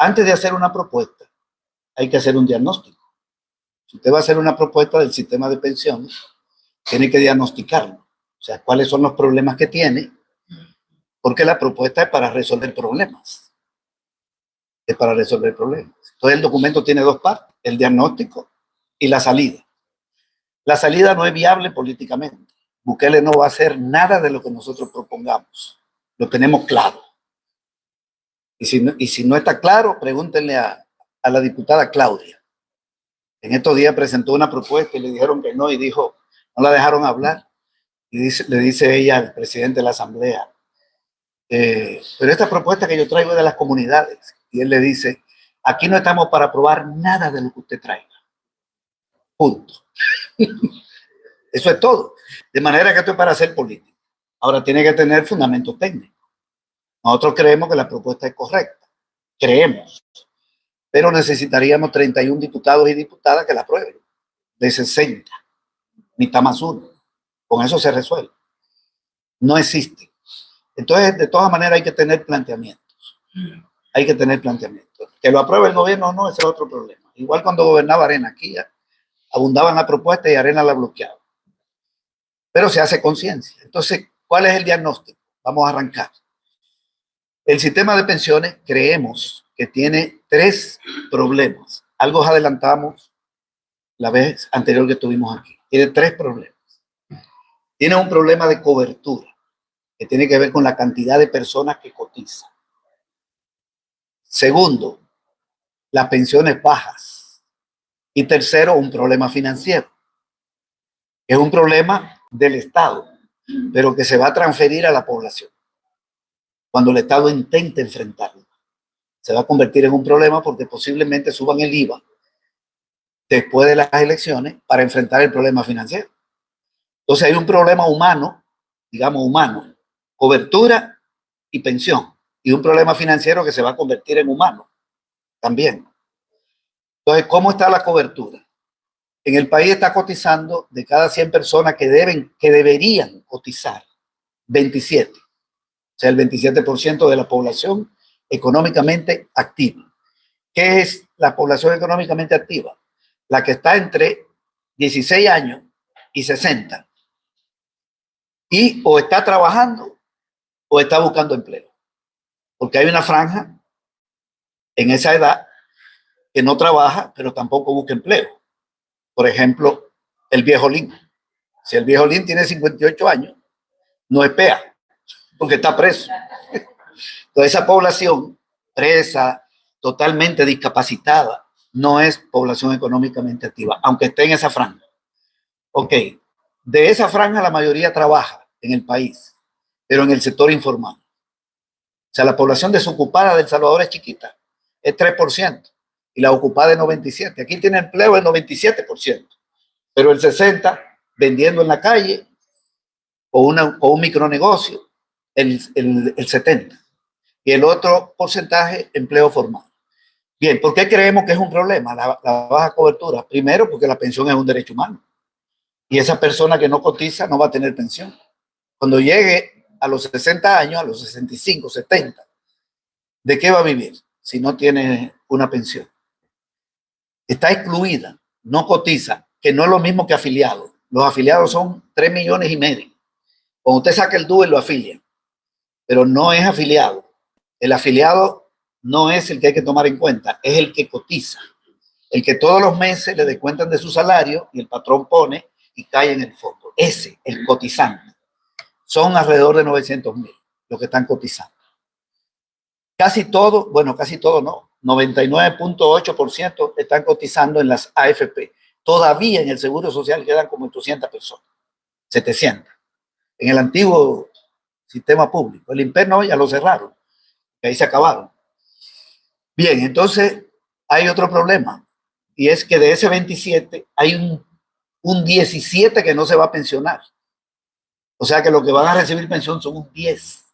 Antes de hacer una propuesta, hay que hacer un diagnóstico. Si usted va a hacer una propuesta del sistema de pensiones, tiene que diagnosticarlo. O sea, cuáles son los problemas que tiene, porque la propuesta es para resolver problemas. Es para resolver problemas. Entonces el documento tiene dos partes, el diagnóstico y la salida. La salida no es viable políticamente. Bukele no va a hacer nada de lo que nosotros propongamos. Lo tenemos claro. Y si no está claro, pregúntenle a la diputada Claudia. En estos días presentó una propuesta y le dijeron que no y dijo, no la dejaron hablar. Y le dice ella al presidente de la asamblea, pero esta propuesta que yo traigo es de las comunidades. Y él le dice, aquí no estamos para aprobar nada de lo que usted traiga. Punto. Eso es todo. De manera que esto es para hacer política. Ahora tiene que tener fundamento técnico. Nosotros creemos que la propuesta es correcta. Creemos. Pero necesitaríamos 31 diputados y diputadas que la aprueben. De 60. Mitad más uno. Con eso se resuelve. No existe. Entonces, de todas maneras, hay que tener planteamientos. Hay que tener planteamientos. Que lo apruebe el gobierno o no, ese es otro problema. Igual cuando gobernaba Arena aquí, abundaban la propuesta y Arena la bloqueaba. Pero se hace conciencia. Entonces, ¿cuál es el diagnóstico? Vamos a arrancar. El sistema de pensiones creemos que tiene 3 problemas. Algo adelantamos la vez anterior que estuvimos aquí. Tiene 3 problemas. Tiene un problema de cobertura, que tiene que ver con la cantidad de personas que cotizan. Segundo, las pensiones bajas. Y tercero, un problema financiero. Es un problema del Estado, pero que se va a transferir a la población. Cuando el Estado intente enfrentarlo, se va a convertir en un problema porque posiblemente suban el IVA después de las elecciones para enfrentar el problema financiero. Entonces hay un problema humano, digamos humano, cobertura y pensión, y un problema financiero que se va a convertir en humano también. Entonces, ¿cómo está la cobertura? En el país está cotizando de cada 100 personas que deberían cotizar, 27. O sea, el 27% de la población económicamente activa. ¿Qué es la población económicamente activa? La que está entre 16 años y 60. Y o está trabajando o está buscando empleo. Porque hay una franja en esa edad que no trabaja, pero tampoco busca empleo. Por ejemplo, el viejo Lin. Si el viejo Lin tiene 58 años, no es PEA, porque está preso. Entonces, esa población presa, totalmente discapacitada, no es población económicamente activa, aunque esté en esa franja. Ok, de esa franja la mayoría trabaja en el país, pero en el sector informal. O sea, la población desocupada de El Salvador es chiquita, es 3%, y la ocupada es 97%. Aquí tiene empleo el 97%, pero el 60% vendiendo en la calle o un micronegocio, el 70%. Y el otro porcentaje, empleo formal. Bien, ¿por qué creemos que es un problema la baja cobertura? Primero, porque la pensión es un derecho humano. Y esa persona que no cotiza no va a tener pensión. Cuando llegue a los 60 años, a los 65, 70, ¿de qué va a vivir si no tiene una pensión? Está excluida, no cotiza, que no es lo mismo que afiliado. Los afiliados son 3,5 millones. Cuando usted saca el DUE, lo afilia, pero no es afiliado. El afiliado no es el que hay que tomar en cuenta, es el que cotiza, el que todos los meses le descuentan de su salario y el patrón pone y cae en el fondo. Ese, el cotizante. Son alrededor de 900,000 los que están cotizando. Casi todo, bueno, casi todo no, 99.8% están cotizando en las AFP. Todavía en el Seguro Social quedan como 800 personas, 700. En el antiguo sistema público. El IMPER ya lo cerraron, que ahí se acabaron. Bien, entonces hay otro problema, y es que de ese 27 hay un 17 que no se va a pensionar. O sea que los que van a recibir pensión son un 10.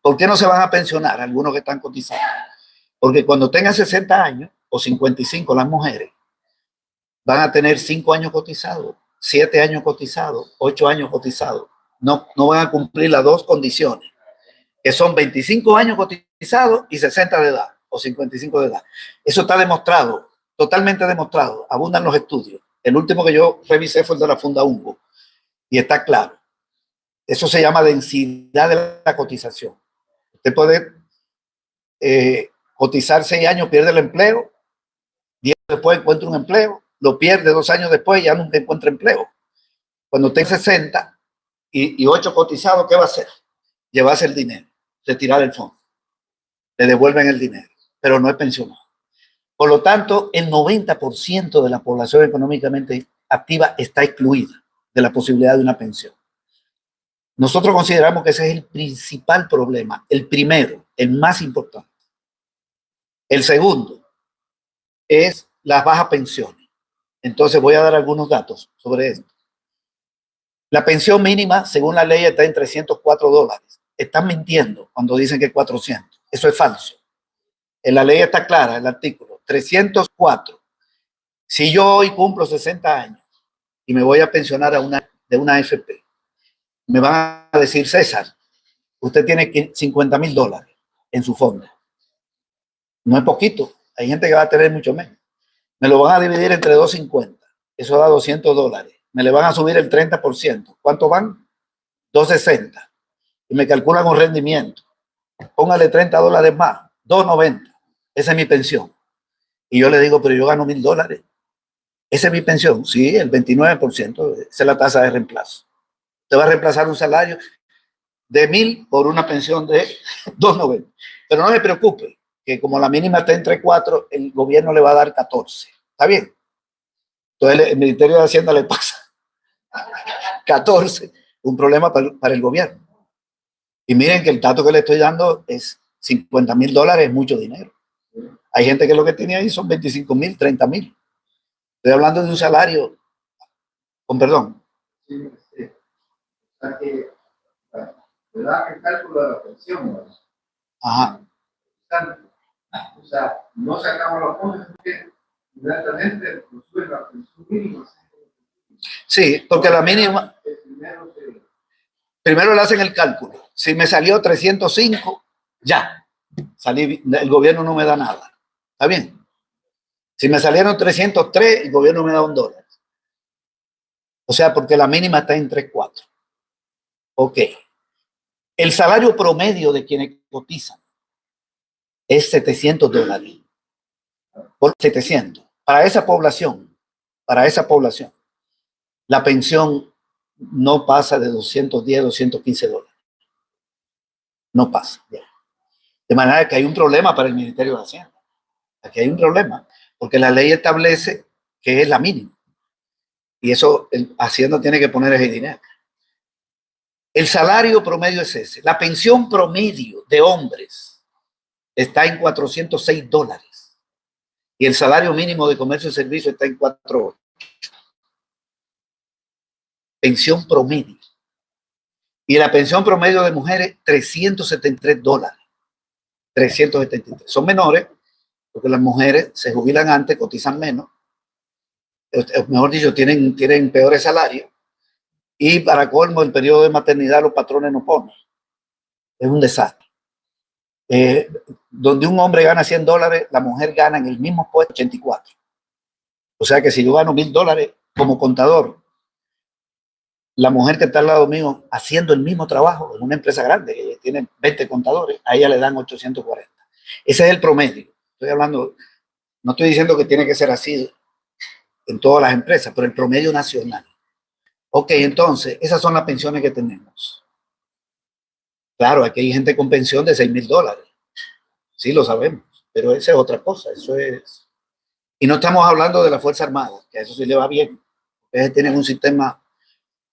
¿Por qué no se van a pensionar algunos que están cotizando? Porque cuando tengan 60 años o 55 las mujeres, van a tener 5 años cotizados, 7 años cotizados, 8 años cotizados. No van a cumplir las dos condiciones, que son 25 años cotizados y 60 de edad. o 55 de edad. Eso está demostrado, totalmente demostrado. Abundan los estudios. El último que yo revisé fue el de la Funda Ungo y está claro. Eso se llama densidad de la cotización. Usted puede cotizar 6 años, pierde el empleo, 10 años después encuentra un empleo, lo pierde 2 años después y ya nunca encuentra empleo. Cuando usted 60 y 8 cotizados, ¿qué va a hacer? Llevarse el dinero, retirar el fondo. Le devuelven el dinero, pero no es pensionado. Por lo tanto, el 90% de la población económicamente activa está excluida de la posibilidad de una pensión. Nosotros consideramos que ese es el principal problema, el primero, el más importante. El segundo es las bajas pensiones. Entonces voy a dar algunos datos sobre esto. La pensión mínima, según la ley, está en $304. Están mintiendo cuando dicen que es 400. Eso es falso. En la ley está clara, el artículo 304. Si yo hoy cumplo 60 años y me voy a pensionar de una AFP, me van a decir, César, usted tiene $50,000 en su fondo. No es poquito. Hay gente que va a tener mucho menos. Me lo van a dividir entre 250. Eso da $200. Me le van a subir el 30%. ¿Cuánto van? 260. Y me calculan un rendimiento. Póngale $30 más. 290. Esa es mi pensión. Y yo le digo, pero yo gano $1,000. Esa es mi pensión. Sí, el 29%. Esa es la tasa de reemplazo. Usted va a reemplazar un salario de 1,000 por una pensión de 290. Pero no se preocupe, que como la mínima está entre 4, el gobierno le va a dar 14. ¿Está bien? Entonces el Ministerio de Hacienda le pasa 14, un problema para el gobierno. Y miren que el dato que le estoy dando es $50,000, es mucho dinero. Hay gente que lo que tiene ahí son 25,000, 30,000. Estoy hablando de un salario, con perdón. Sí, sí. O sea que le da el cálculo de la pensión, ¿no? Ajá. O sea, no sacamos los fondos porque inmediatamente nos sube la pensión mínima. Sí, porque la mínima. Primero le hacen el cálculo. Si me salió 305, ya. Salí, el gobierno no me da nada. ¿Está bien? Si me salieron 303, el gobierno me da $1. O sea, porque la mínima está en 3,4. Ok. El salario promedio de quienes cotizan es $700. Por 700. Para esa población, la pensión no pasa de $210, $215. No pasa. De manera que hay un problema para el Ministerio de Hacienda. Aquí hay un problema, porque la ley establece que es la mínima. Y eso Hacienda tiene que poner ese dinero. El salario promedio es ese. La pensión promedio de hombres está en $406. Y el salario mínimo de comercio y servicio está en 4,8. Pensión promedio. Y la pensión promedio de mujeres, $373. 373. Son menores, porque las mujeres se jubilan antes, cotizan menos. Mejor dicho, tienen peores salarios. Y para colmo, el periodo de maternidad los patrones no ponen. Es un desastre. Donde un hombre gana $100, la mujer gana en el mismo puesto 84. O sea que si yo gano $1,000 como contador, la mujer que está al lado mío haciendo el mismo trabajo en una empresa grande, que tiene 20 contadores, a ella le dan 840. Ese es el promedio. Estoy hablando, no estoy diciendo que tiene que ser así en todas las empresas, pero el promedio nacional. Ok, entonces, esas son las pensiones que tenemos. Claro, aquí hay gente con pensión de $6,000. Sí, lo sabemos, pero esa es otra cosa. Eso es. Y no estamos hablando de la Fuerza Armada, que a eso sí le va bien. Ustedes tienen un sistema,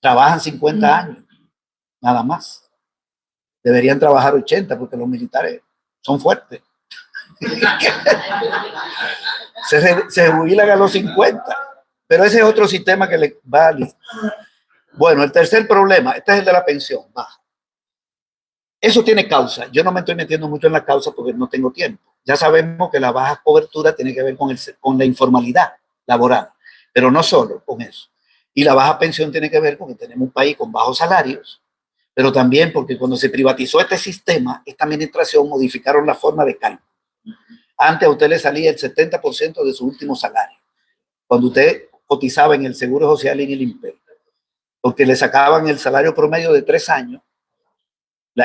trabajan 50 años, nada más. Deberían trabajar 80 porque los militares son fuertes. se jubilan a los 50, pero ese es otro sistema que le va a listo. Bueno, el tercer problema, este es el de la pensión baja. Eso tiene causa. Yo no me estoy metiendo mucho en la causa porque no tengo tiempo. Ya sabemos que la baja cobertura tiene que ver con la informalidad laboral, pero no solo con eso. Y la baja pensión tiene que ver con que tenemos un país con bajos salarios, pero también porque cuando se privatizó este sistema, esta administración modificaron la forma de cálculo. Antes a usted le salía el 70% de su último salario, cuando usted cotizaba en el Seguro Social y en el INPE, porque le sacaban el salario promedio de 3 años,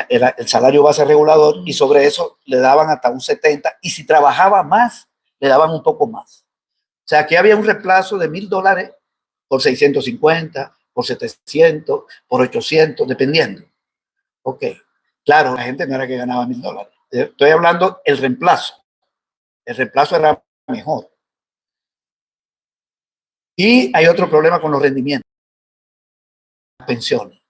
el salario base regulador, y sobre eso le daban hasta un 70%, y si trabajaba más, le daban un poco más. O sea, aquí había un reemplazo de $1,000 por 650, por 700, por 800, dependiendo. Ok, claro, la gente no era que ganaba $1,000. Estoy hablando el reemplazo. El reemplazo era mejor. Y hay otro problema con los rendimientos, las pensiones.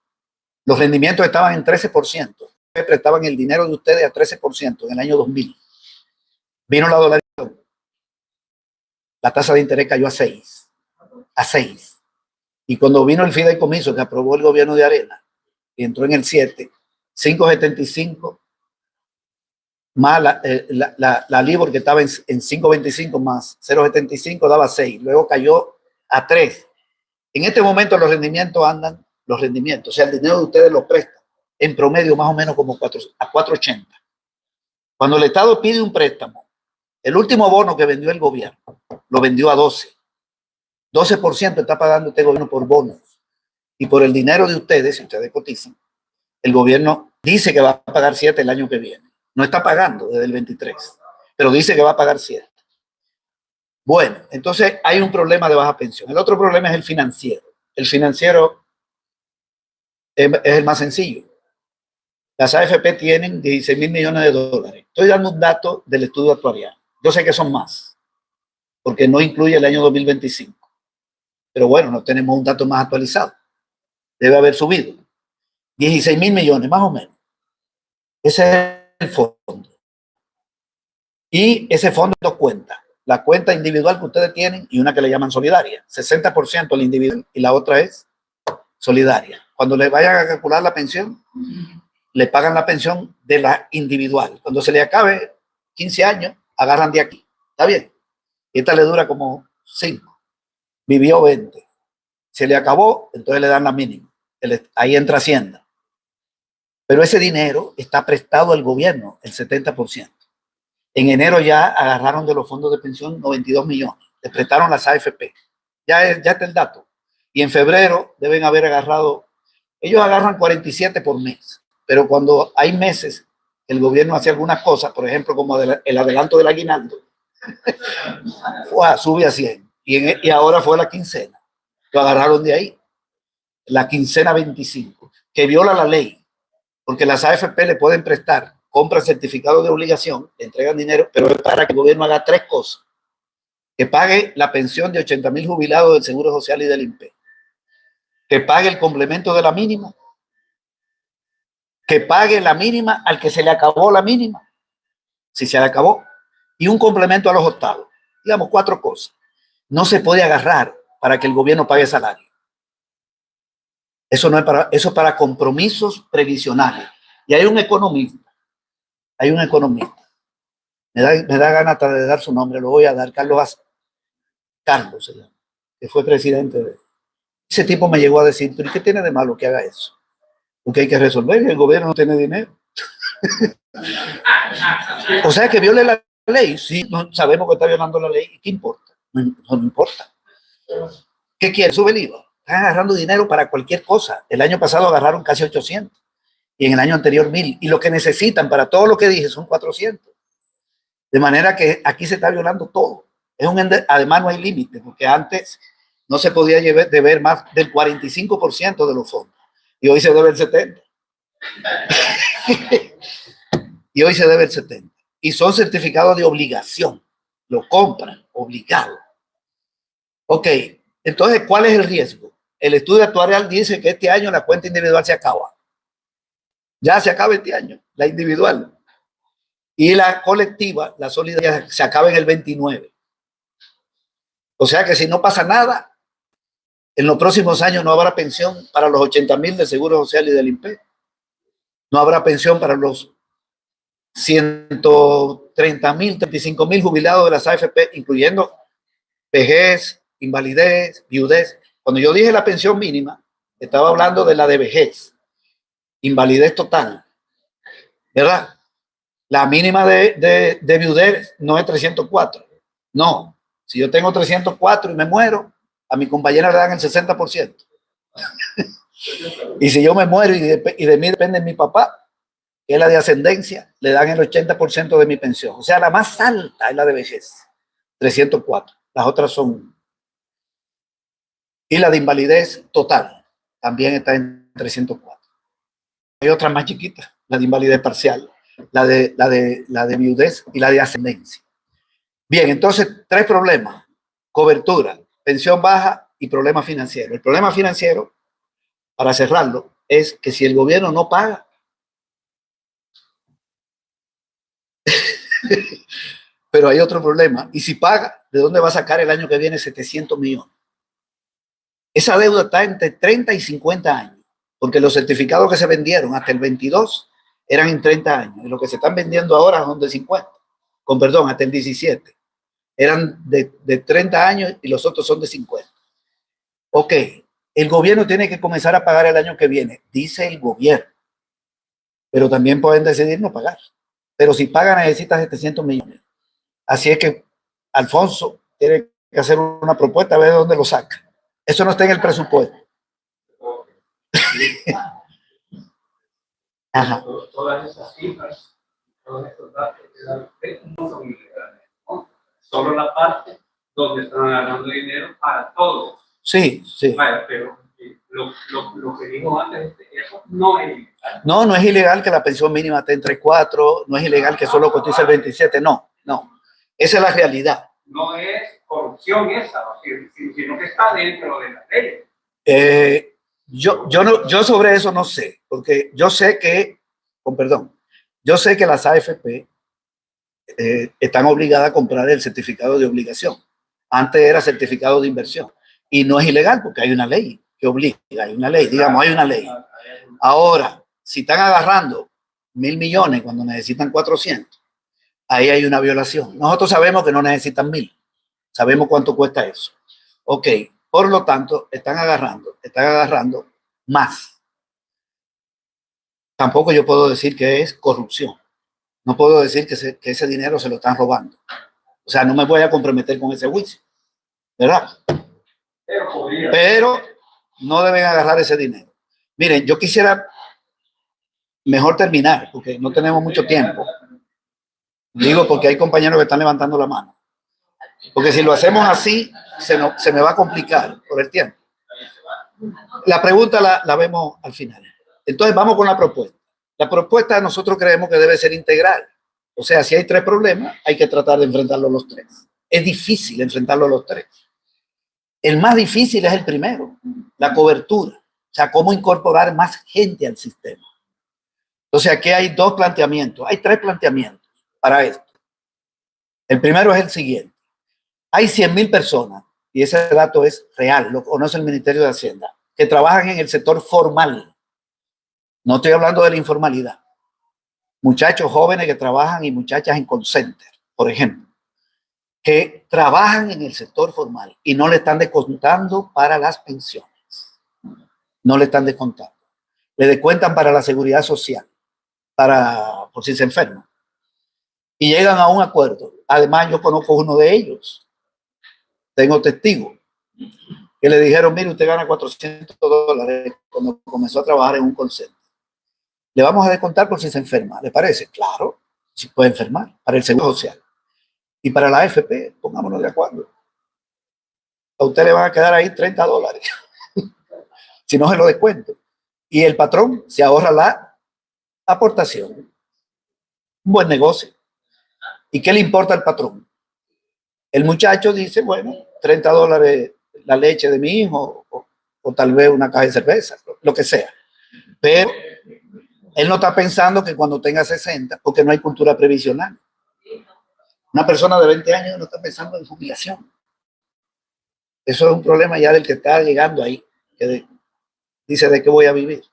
Los rendimientos estaban en 13%. Prestaban el dinero de ustedes a 13% en el año 2000. Vino la dolarización. La tasa de interés cayó a 6. A 6. Y cuando vino el fideicomiso que aprobó el gobierno de Arena, y entró en el 7, 5.75 más la Libor, que estaba en 5.25 más 0.75 daba 6. Luego cayó a 3. En este momento los rendimientos andan, o sea, el dinero de ustedes lo prestan en promedio más o menos como a 4.80. Cuando el Estado pide un préstamo, el último bono que vendió el gobierno lo vendió a 12. 12% está pagando este gobierno por bonos. Y por el dinero de ustedes, si ustedes cotizan, el gobierno dice que va a pagar 7 el año que viene. No está pagando desde el 23, pero dice que va a pagar 7. Bueno, entonces hay un problema de baja pensión. El otro problema es el financiero. El financiero es el más sencillo. Las AFP tienen 16.000 millones de dólares. Estoy dando un dato del estudio actuarial. Yo sé que son más, porque no incluye el año 2025. Pero bueno, no tenemos un dato más actualizado. Debe haber subido. 16.000 millones, más o menos. Ese es el fondo. Y ese fondo es 2 cuentas. La cuenta individual que ustedes tienen y una que le llaman solidaria. 60% la individual y la otra es solidaria. Cuando le vayan a calcular la pensión, le pagan la pensión de la individual. Cuando se le acabe 15 años, agarran de aquí. ¿Está bien? Y esta le dura como 5. Vivió 20. Se le acabó, entonces le dan la mínima. Ahí entra Hacienda. Pero ese dinero está prestado al gobierno, el 70%. En enero ya agarraron de los fondos de pensión 92 millones. Les prestaron las AFP. Ya está el dato. Y en febrero deben haber agarrado, ellos agarran 47 por mes. Pero cuando hay meses, el gobierno hace algunas cosas, por ejemplo, como el adelanto del aguinaldo, sube a 100. Y ahora fue la quincena. Lo agarraron de ahí. La quincena 25, que viola la ley, porque las AFP le pueden prestar, compran certificado de obligación, le entregan dinero, pero es para que el gobierno haga 3 cosas. Que pague la pensión de 80.000 jubilados del Seguro Social y del INPE, que pague el complemento de la mínima, que pague la mínima al que se le acabó la mínima, si se le acabó, y un complemento a los octavos. Digamos, 4 cosas. No se puede agarrar para que el gobierno pague salario. Eso no es eso es para compromisos previsionales. Y hay un economista, me da ganas de dar su nombre, lo voy a dar, Carlos se llama, que fue presidente de... Ese tipo me llegó a decir, ¿pero qué tiene de malo que haga eso? Porque hay que resolver, el gobierno no tiene dinero. O sea, que viole la ley. Sí, no, sabemos que está violando la ley. ¿Qué importa? No importa. ¿Qué quiere? Sube el IVA. Están agarrando dinero para cualquier cosa. El año pasado agarraron casi 800 y en el año anterior 1.000. Y lo que necesitan para todo lo que dije son 400. De manera que aquí se está violando todo. Además no hay límite, porque antes no se podía deber más del 45% de los fondos. Y hoy se debe el 70%. Y hoy se debe el 70%. Y son certificados de obligación. Lo compran, obligado. Ok, entonces, ¿cuál es el riesgo? El estudio actuarial dice que este año la cuenta individual se acaba. Ya se acaba este año, la individual. Y la colectiva, la solidaria, se acaba en el 29. O sea que si no pasa nada, en los próximos años no habrá pensión para los 80.000 del Seguro Social y del INPE. No habrá pensión para los 130.000, 35.000 jubilados de las AFP, incluyendo vejez, invalidez, viudez. Cuando yo dije la pensión mínima, estaba hablando de la de vejez, invalidez total, ¿verdad? La mínima de viudez no es 304. No. Si yo tengo 304 y me muero, a mi compañera le dan el 60%. Y si yo me muero y de mí depende mi papá, que es la de ascendencia, le dan el 80% de mi pensión. O sea, la más alta es la de vejez, 304. Las otras son... Y la de invalidez total también está en 304. Hay otras más chiquitas, la de invalidez parcial, la de viudez y la de ascendencia. Bien, entonces, 3 problemas: cobertura, pensión baja y problema financiero. El problema financiero, para cerrarlo, es que si el gobierno no paga, pero hay otro problema, y si paga, ¿de dónde va a sacar el año que viene 700 millones? Esa deuda está entre 30 y 50 años, porque los certificados que se vendieron hasta el 22 eran en 30 años, y los que se están vendiendo ahora son de 50, hasta el 17. Eran de 30 años y los otros son de 50. Ok, el gobierno tiene que comenzar a pagar el año que viene, dice el gobierno, pero también pueden decidir no pagar. Pero si paga necesita 700 millones. Así es que Alfonso tiene que hacer una propuesta a ver de dónde lo saca. Eso no está en el presupuesto. Ajá. Todas esas cifras, todos estos datos que dan usted no son ilegales, ¿no? Solo la parte donde están ganando dinero para todos. Sí, sí. Vaya, pero lo que dijo antes, eso no es ilegal. No, no es ilegal que la pensión mínima esté entre 4, no es ilegal que solo cotice el 27, no. Esa es la realidad. No es corrupción esa, sino que está dentro de la ley. Yo sobre eso no sé, porque yo sé que, yo sé que las AFP están obligadas a comprar el certificado de obligación. Antes era certificado de inversión. Y no es ilegal porque hay una ley que obliga, hay una ley. Ahora, si están agarrando 1.000 millones cuando necesitan 400, ahí hay una violación. Nosotros sabemos que no necesitan 1.000, sabemos cuánto cuesta eso. Ok, por lo tanto, están agarrando más. Tampoco yo puedo decir que es corrupción. No puedo decir que ese dinero se lo están robando. O sea, no me voy a comprometer con ese juicio, ¿verdad? Pero no deben agarrar ese dinero. Miren, yo quisiera mejor terminar, porque no tenemos mucho tiempo. Digo porque hay compañeros que están levantando la mano. Porque si lo hacemos así, se me va a complicar por el tiempo. La pregunta la vemos al final. Entonces vamos con la propuesta. La propuesta nosotros creemos que debe ser integral. O sea, si hay 3 problemas, hay que tratar de enfrentarlos los 3. Es difícil enfrentarlos los 3. El más difícil es el primero, la cobertura. O sea, cómo incorporar más gente al sistema. Entonces aquí hay 2 planteamientos. Hay 3 planteamientos para esto. El primero es el siguiente. Hay 100,000 personas, y ese dato es real, lo conoce el Ministerio de Hacienda, que trabajan en el sector formal. No estoy hablando de la informalidad. Muchachos jóvenes que trabajan y muchachas en call center, por ejemplo, que trabajan en el sector formal y no le están descontando para las pensiones. No le están descontando. Le descuentan para la seguridad social, por si se enferman. Y llegan a un acuerdo. Además, yo conozco uno de ellos. Tengo testigos que le dijeron, mire, usted gana $400 cuando comenzó a trabajar en un call center. Le vamos a descontar por si se enferma. ¿Le parece? Claro, si puede enfermar, para el seguro social. Y para la AFP, pongámonos de acuerdo. A usted le van a quedar ahí $30. Si no se lo descuento. Y el patrón se ahorra la aportación. Un buen negocio. ¿Y qué le importa al patrón? El muchacho dice, bueno, $30 la leche de mi hijo, o tal vez una caja de cerveza, lo que sea. Pero él no está pensando que cuando tenga 60, porque no hay cultura previsional. Una persona de 20 años no está pensando en jubilación. Eso es un problema ya del que está llegando ahí, que dice, ¿de qué voy a vivir?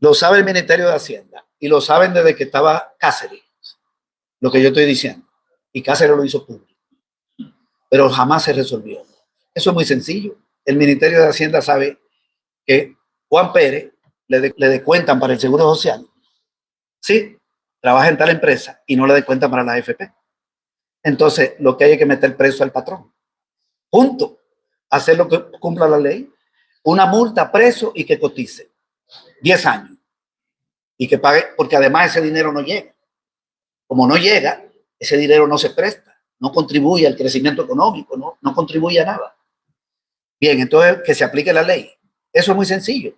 Lo sabe el Ministerio de Hacienda y lo saben desde que estaba Cáceres, lo que yo estoy diciendo. Y Cáceres lo hizo público. Pero jamás se resolvió. Eso es muy sencillo. El Ministerio de Hacienda sabe que Juan Pérez le descuentan para el Seguro Social. Sí, trabaja en tal empresa y no le dé cuenta para la AFP. Entonces, lo que hay es que meter preso al patrón. Punto. Hacer lo que cumpla la ley. Una multa, preso y que cotice. 10 años. Y que pague, porque además ese dinero no llega. Como no llega, ese dinero no se presta, no contribuye al crecimiento económico, no contribuye a nada. Bien, entonces que se aplique la ley. Eso es muy sencillo.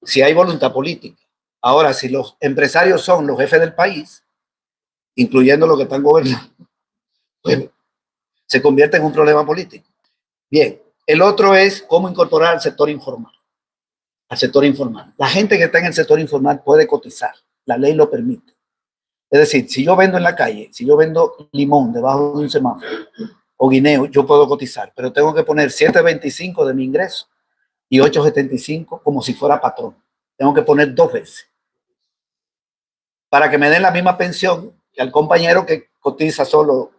Si hay voluntad política. Ahora, si los empresarios son los jefes del país, incluyendo los que están gobernando, pues se convierte en un problema político. Bien, el otro es cómo incorporar al sector informal. Al sector informal. La gente que está en el sector informal puede cotizar. La ley lo permite. Es decir, si yo vendo en la calle, si yo vendo limón debajo de un semáforo o guineo, yo puedo cotizar, pero tengo que poner 7.25 de mi ingreso y 8.75 como si fuera patrón. Tengo que poner 2 veces para que me den la misma pensión que al compañero que cotiza solo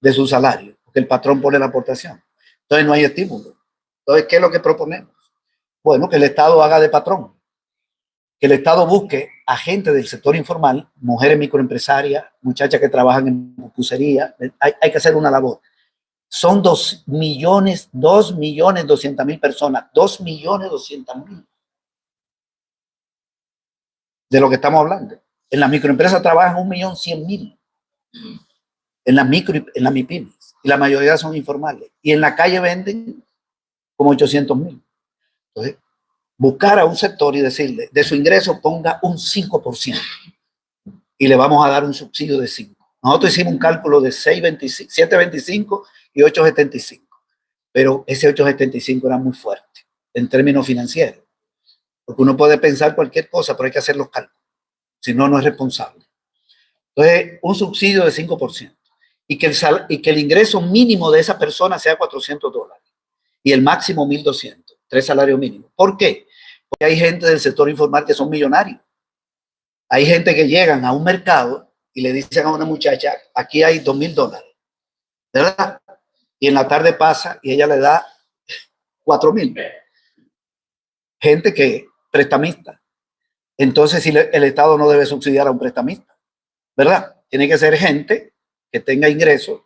de su salario, porque el patrón pone la aportación. Entonces no hay estímulo. Entonces, ¿qué es lo que proponemos? Bueno, que el Estado haga de patrón, que el Estado busque a gente del sector informal, mujeres microempresarias, muchachas que trabajan en pupusería. Hay que hacer una labor. Son 2.200.000 personas, 2.200.000 de lo que estamos hablando. En la microempresa trabajan 1.100.000 en la MIPIMES, y la mayoría son informales. Y en la calle venden como 800.000. Entonces, buscar a un sector y decirle, de su ingreso ponga un 5% y le vamos a dar un subsidio de 5. Nosotros hicimos un cálculo de 7.25 y 8.75, pero ese 8.75 era muy fuerte en términos financieros, porque uno puede pensar cualquier cosa, pero hay que hacer los cálculos, si no, no es responsable. Entonces, un subsidio de 5% y que el ingreso mínimo de esa persona sea $400 y el máximo 1.200, 3 salarios mínimos. ¿Por qué? Porque hay gente del sector informal que son millonarios. Hay gente que llegan a un mercado y le dicen a una muchacha, aquí hay $2.000, ¿verdad? Y en la tarde pasa y ella le da 4.000. Gente que prestamista. Entonces, si el Estado no debe subsidiar a un prestamista, ¿verdad? Tiene que ser gente que tenga ingresos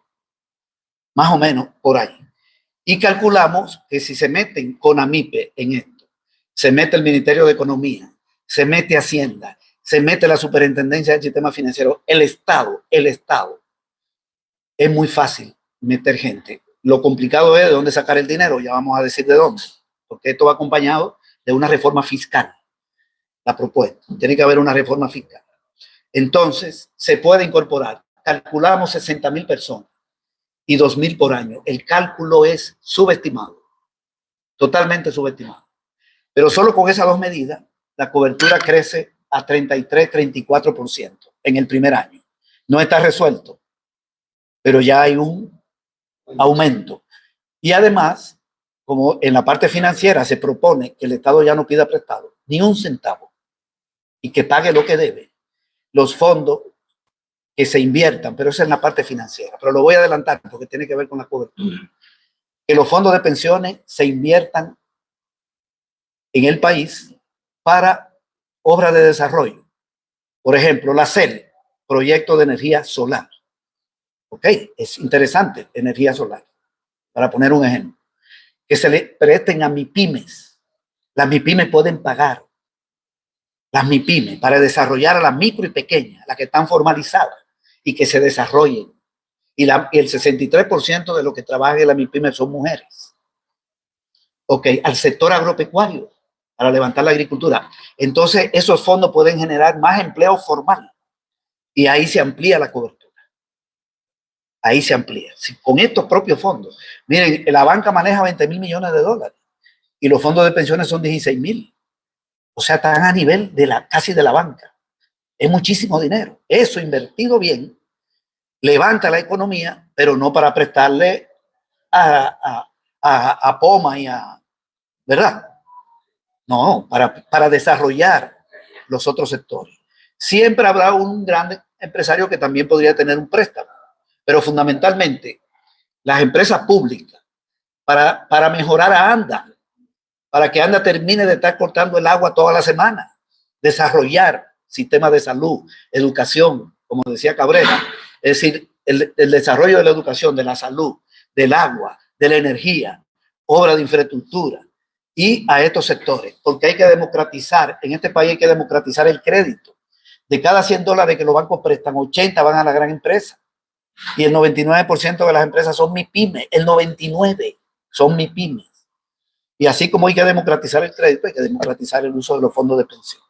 más o menos por ahí. Y calculamos que si se meten con AMIPE en esto, se mete el Ministerio de Economía, se mete Hacienda, se mete la Superintendencia del Sistema Financiero, el Estado, es muy fácil meter gente. Lo complicado es de dónde sacar el dinero, ya vamos a decir de dónde, porque esto va acompañado de una reforma fiscal, la propuesta. Tiene que haber una reforma fiscal. Entonces, se puede incorporar. Calculamos 60.000 personas y 2.000 por año. El cálculo es subestimado, totalmente subestimado. Pero solo con esas 2 medidas, la cobertura crece a 33-34% en el primer año. No está resuelto, pero ya hay un aumento. Y además, como en la parte financiera se propone que el Estado ya no pida prestado ni un centavo y que pague lo que debe, los fondos que se inviertan, pero eso es en la parte financiera, pero lo voy a adelantar porque tiene que ver con la cobertura, que los fondos de pensiones se inviertan en el país para obras de desarrollo. Por ejemplo, la CEL, proyecto de energía solar. Ok, es interesante, energía solar, para poner un ejemplo. Que se le presten a MIPIMES. Las MIPIMES pueden pagar. Las MIPIMES para desarrollar a las micro y pequeñas, las que están formalizadas y que se desarrollen. Y el 63% de los que trabajan en la MIPIMES son mujeres. Ok, al sector agropecuario, para levantar la agricultura. Entonces, esos fondos pueden generar más empleo formal y ahí se amplía la cobertura. Ahí se amplía. Con estos propios fondos. Miren, la banca maneja 20.000 millones de dólares y los fondos de pensiones son 16.000. O sea, están a nivel de casi de la banca. Es muchísimo dinero. Eso invertido bien levanta la economía, pero no para prestarle a Poma y a, ¿verdad? No, para desarrollar los otros sectores. Siempre habrá un gran empresario que también podría tener un préstamo, pero fundamentalmente las empresas públicas para mejorar a ANDA, para que ANDA termine de estar cortando el agua toda la semana, desarrollar sistema de salud, educación, como decía Cabrera, es decir, el desarrollo de la educación, de la salud, del agua, de la energía, obra de infraestructura y a estos sectores, porque hay que democratizar, en este país hay que democratizar el crédito. De cada $100 que los bancos prestan, 80 van a la gran empresa y el 99% de las empresas son MIPYMES, el 99% son MIPYMES. Y así como hay que democratizar el crédito, hay que democratizar el uso de los fondos de pensión.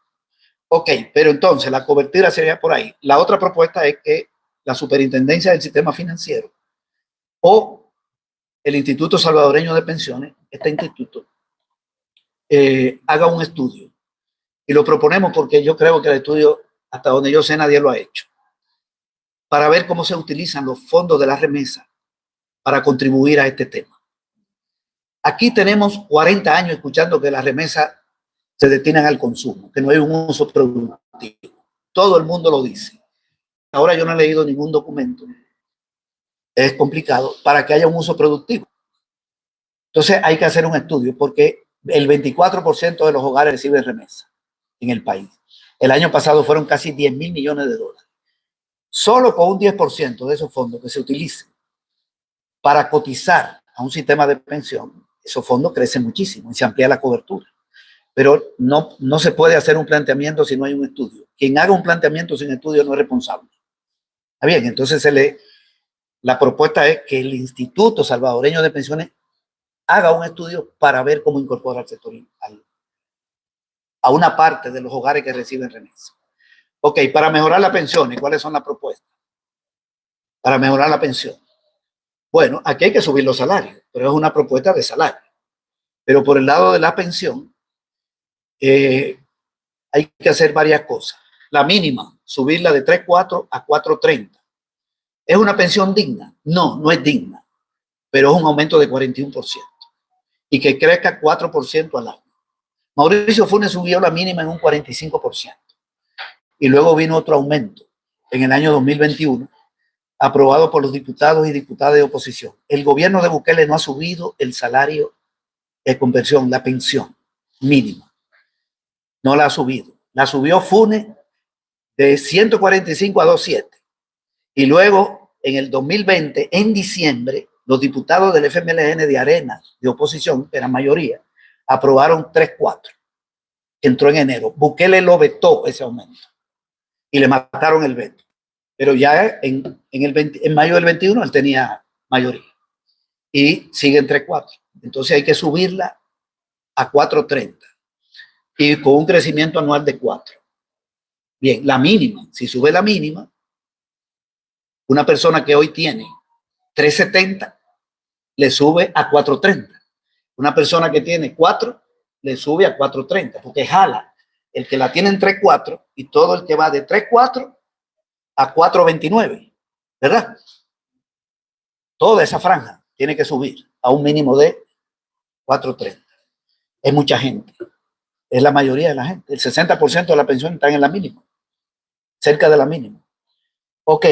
Ok, pero entonces la cobertura sería por ahí. La otra propuesta es que la Superintendencia del Sistema Financiero o el Instituto Salvadoreño de Pensiones, este instituto, haga un estudio. Y lo proponemos porque yo creo que el estudio, hasta donde yo sé, nadie lo ha hecho, para ver cómo se utilizan los fondos de la remesa para contribuir a este tema. Aquí tenemos 40 años escuchando que las remesas se destinan al consumo, que no hay un uso productivo. Todo el mundo lo dice. Ahora yo no he leído ningún documento, es complicado, para que haya un uso productivo. Entonces hay que hacer un estudio porque el 24% de los hogares reciben remesa en el país. El año pasado fueron casi 10.000 millones de dólares. Solo con un 10% de esos fondos que se utilicen para cotizar a un sistema de pensión, esos fondos crecen muchísimo y se amplía la cobertura. Pero no se puede hacer un planteamiento si no hay un estudio. Quien haga un planteamiento sin estudio no es responsable. Está bien, entonces la propuesta es que el Instituto Salvadoreño de Pensiones haga un estudio para ver cómo incorpora al sector a una parte de los hogares que reciben remesa. Ok, para mejorar las pensiones, ¿cuáles son las propuestas? Para mejorar la pensión. Bueno, aquí hay que subir los salarios, pero es una propuesta de salario. Pero por el lado de la pensión, hay que hacer varias cosas. La mínima, subirla de 3.4 a 4.30. ¿Es una pensión digna? No, no es digna, pero es un aumento de 41% y que crezca 4% al año. Mauricio Funes subió la mínima en un 45% y luego vino otro aumento en el año 2021 aprobado por los diputados y diputadas de oposición. El gobierno de Bukele no ha subido el salario de conversión, la pensión mínima. No la ha subido. La subió Funes de 145 a 2.7. Y luego, en el 2020, en diciembre, los diputados del FMLN de Arenas, de oposición, que era mayoría, aprobaron 3.4. Entró en enero. Bukele lo vetó ese aumento y le mataron el veto. Pero ya en mayo del 21 él tenía mayoría y sigue en 3.4. Entonces hay que subirla a 4.30 y con un crecimiento anual de 4. Bien, la mínima, si sube la mínima, una persona que hoy tiene 3.70 le sube a 4.30. Una persona que tiene 4 le sube a 4.30 porque jala el que la tiene en 3.4 y todo el que va de 3.4 a 4.29, ¿verdad? Toda esa franja tiene que subir a un mínimo de 4.30. Es mucha gente, es la mayoría de la gente. El 60% de la pensión está en la mínima, cerca de la mínima. Ok,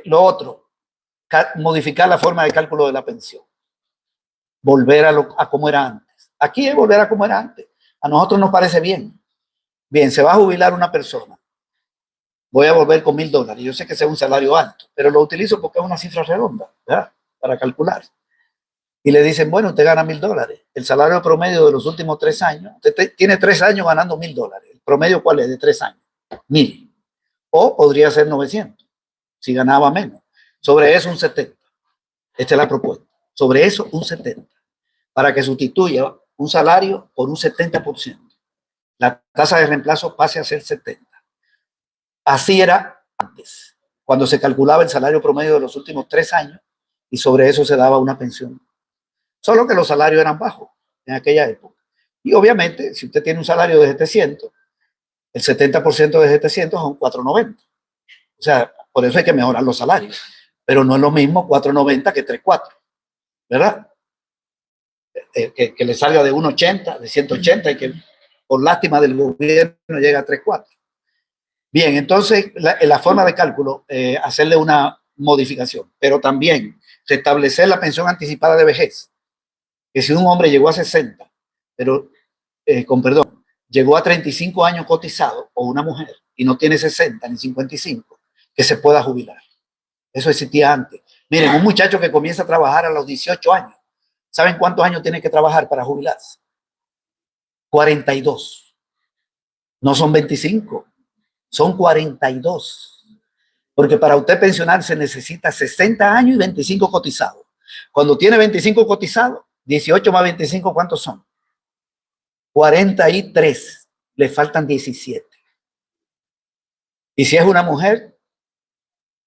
lo otro, modificar la forma de cálculo de la pensión. Volver a como era antes. Aquí es volver a como era antes. A nosotros nos parece bien. Bien, se va a jubilar una persona. Voy a volver con $1.000. Yo sé que ese es un salario alto, pero lo utilizo porque es una cifra redonda, ¿verdad? Para calcular. Y le dicen, bueno, usted gana $1.000. El salario promedio de los últimos 3 años, usted tiene 3 años ganando $1.000. ¿El promedio cuál es de 3 años? 1.000. O podría ser 900, si ganaba menos. Sobre eso un 70. Esta es la propuesta. Sobre eso un 70. Para que sustituya un salario por un 70%. La tasa de reemplazo pase a ser 70. Así era antes, cuando se calculaba el salario promedio de los últimos 3 años y sobre eso se daba una pensión. Solo que los salarios eran bajos en aquella época. Y obviamente, si usted tiene un salario de 700, el 70% de 700 son 490. O sea, por eso hay que mejorar los salarios. Pero no es lo mismo 490 que 34, ¿verdad? Que le salga de 180, de 180 y que por lástima del gobierno llega a 34. Bien, entonces la forma de cálculo, hacerle una modificación, pero también restablecer la pensión anticipada de vejez, que si un hombre llegó a 60, pero llegó a 35 años cotizado, o una mujer, y no tiene 60 ni 55, que se pueda jubilar. Eso existía antes. Miren, un muchacho que comienza a trabajar a los 18 años, ¿saben cuántos años tiene que trabajar para jubilarse? 42. No son 25, son 42. Porque para usted pensionarse necesita 60 años y 25 cotizados. Cuando tiene 25 cotizados, 18 más 25, ¿cuántos son? 43. Le faltan 17. Y si es una mujer,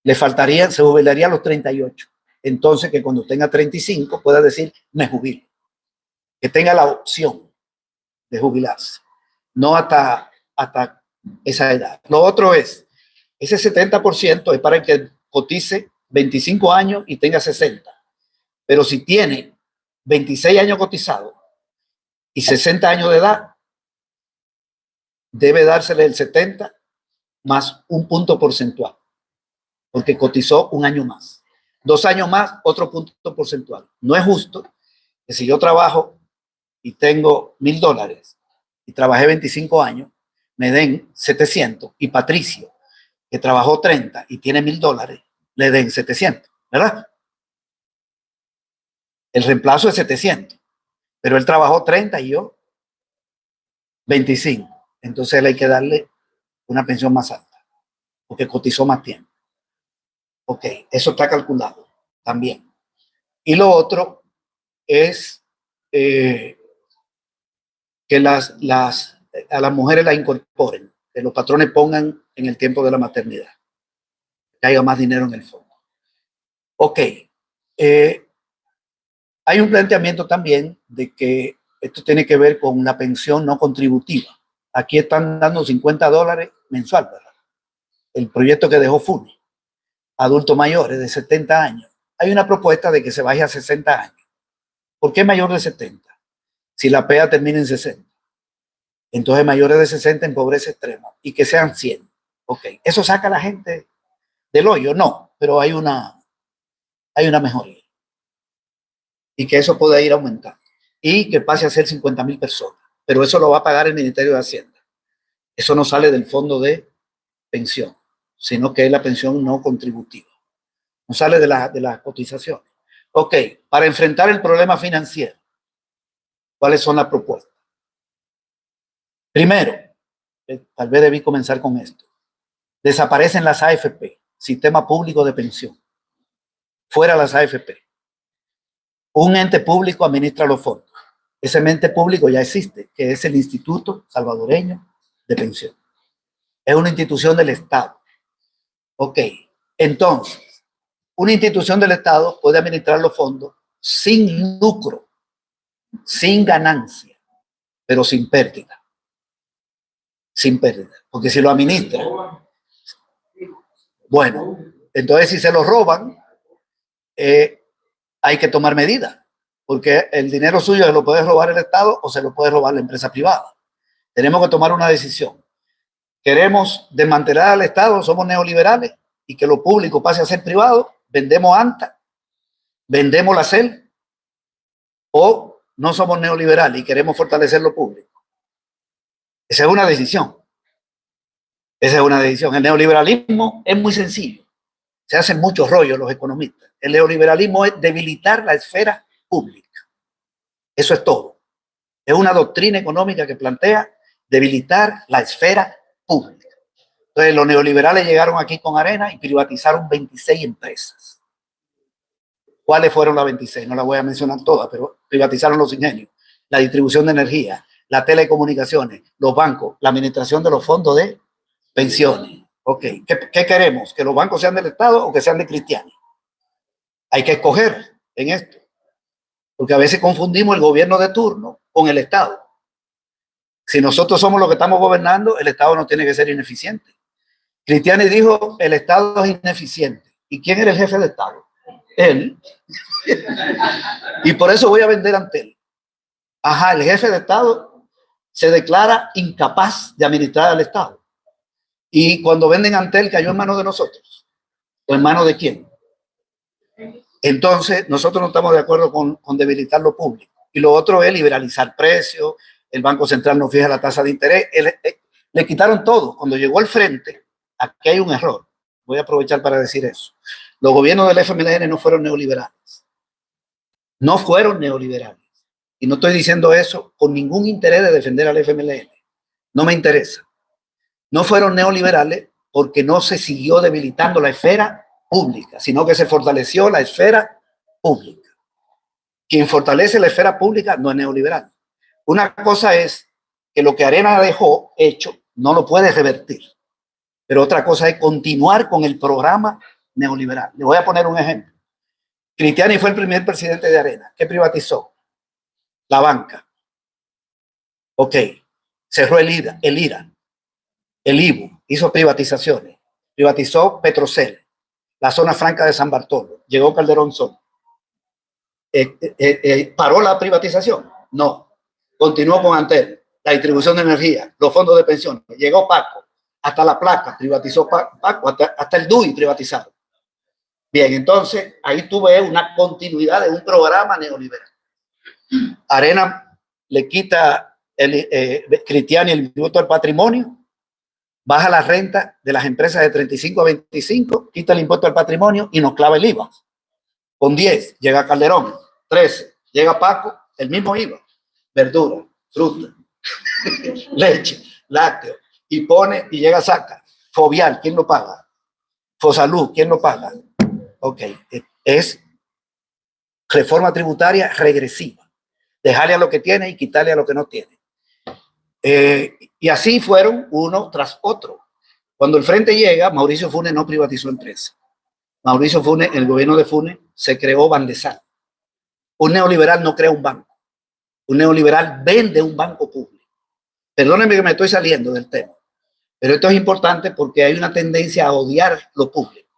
le faltaría, se jubilaría a los 38. Entonces, que cuando tenga 35 pueda decir, me jubilo. Que tenga la opción de jubilarse. No hasta esa edad. Lo otro es, ese 70% es para el que cotice 25 años y tenga 60. Pero si tiene 26 años cotizado y 60 años de edad, debe dársele el 70 más un punto porcentual, porque cotizó un año más. 2 años más, otro punto porcentual. No es justo que si yo trabajo y tengo $1,000 y trabajé 25 años, me den 700, y Patricio, que trabajó 30 y tiene $1,000, le den 700, ¿verdad? El reemplazo es 700, pero él trabajó 30 y yo 25. Entonces él hay que darle una pensión más alta, porque cotizó más tiempo. Ok, eso está calculado también. Y lo otro es que a las mujeres la incorporen, que los patrones pongan en el tiempo de la maternidad, que haya más dinero en el fondo. Ok, hay un planteamiento también de que esto tiene que ver con la pensión no contributiva. Aquí están dando $50 mensual, ¿verdad? El proyecto que dejó FUNE, adultos mayores de 70 años. Hay una propuesta de que se vaya a 60 años. ¿Por qué mayor de 70? Si la PEA termina en 60. Entonces mayores de 60 en pobreza extrema y que sean 100. Ok, ¿eso saca a la gente del hoyo? No, pero hay una mejoría. Y que eso pueda ir aumentando. Y que pase a ser 50,000 personas. Pero eso lo va a pagar el Ministerio de Hacienda. Eso no sale del fondo de pensión, sino que es la pensión no contributiva. No sale de la cotización. Ok, para enfrentar el problema financiero, ¿cuáles son las propuestas? Primero, tal vez debí comenzar con esto. Desaparecen las AFP, Sistema Público de Pensión. Fuera las AFP. Un ente público administra los fondos. Ese ente público ya existe, que es el Instituto Salvadoreño de Pensión. Es una institución del Estado. Ok, entonces, una institución del Estado puede administrar los fondos sin lucro, sin ganancia, pero sin pérdida. Sin pérdida. Porque si lo administra, bueno, entonces si se lo roban, hay que tomar medidas, porque el dinero suyo se lo puede robar el Estado o se lo puede robar la empresa privada. Tenemos que tomar una decisión. ¿Queremos desmantelar al Estado? ¿Somos neoliberales? Y que lo público pase a ser privado. ¿Vendemos ANTA? ¿Vendemos la CEL? ¿O no somos neoliberales y queremos fortalecer lo público? Esa es una decisión. Esa es una decisión. El neoliberalismo es muy sencillo. Se hacen muchos rollos los economistas. El neoliberalismo es debilitar la esfera pública. Eso es todo. Es una doctrina económica que plantea debilitar la esfera pública. Entonces los neoliberales llegaron aquí con arena y privatizaron 26 empresas. ¿Cuáles fueron las 26? No las voy a mencionar todas, pero privatizaron los ingenios, la distribución de energía, las telecomunicaciones, los bancos, la administración de los fondos de pensiones. Ok, ¿qué queremos? ¿Que los bancos sean del Estado o que sean de cristianos? Hay que escoger en esto, porque a veces confundimos el gobierno de turno con el Estado. Si nosotros somos los que estamos gobernando, el Estado no tiene que ser ineficiente. Cristiani dijo, el Estado es ineficiente. ¿Y quién era el jefe de Estado? Él. Y por eso voy a vender Antel. Ajá, el jefe de Estado se declara incapaz de administrar al Estado. Y cuando venden Antel, cayó en manos de nosotros. ¿O en manos de quién? Entonces, nosotros no estamos de acuerdo con debilitar lo público. Y lo otro es liberalizar precios. El Banco Central no fija la tasa de interés. Le quitaron todo. Cuando llegó al frente, aquí hay un error. Voy a aprovechar para decir eso. Los gobiernos del FMLN no fueron neoliberales. No fueron neoliberales. Y no estoy diciendo eso con ningún interés de defender al FMLN. No me interesa. No fueron neoliberales porque no se siguió debilitando la esfera pública, sino que se fortaleció la esfera pública. Quien fortalece la esfera pública no es neoliberal. Una cosa es que lo que Arena dejó hecho no lo puede revertir, pero otra cosa es continuar con el programa neoliberal. Le voy a poner un ejemplo. Cristiani fue el primer presidente de Arena. ¿Qué privatizó? La banca. Ok. Cerró el IRA, el IBU, hizo privatizaciones. Privatizó Petrocel, la zona franca de San Bartolo. Llegó Calderón Sol. ¿Paró la privatización? No. Continuó con Antel, la distribución de energía, los fondos de pensiones. Llegó Paco, hasta la placa, privatizó Paco, hasta el DUI privatizado. Bien, entonces ahí tuve una continuidad de un programa neoliberal. Arena le quita Cristiani el impuesto al patrimonio, baja la renta de las empresas de 35 a 25, quita el impuesto al patrimonio y nos clava el IVA. Con 10 llega Calderón, 13 llega Paco, el mismo IVA, verdura, fruta, leche, lácteo, y pone y llega Saca. Fovial, ¿quién lo paga? Fosalud, ¿quién lo paga? Ok, es reforma tributaria regresiva. Dejarle a lo que tiene y quitarle a lo que no tiene. Y así fueron uno tras otro. Cuando el frente llega, Mauricio Funes no privatizó empresas. Mauricio Funes, el gobierno de Funes, se creó Bandesal. Un neoliberal no crea un banco. Un neoliberal vende un banco público. Perdónenme que me estoy saliendo del tema, pero esto es importante porque hay una tendencia a odiar lo público.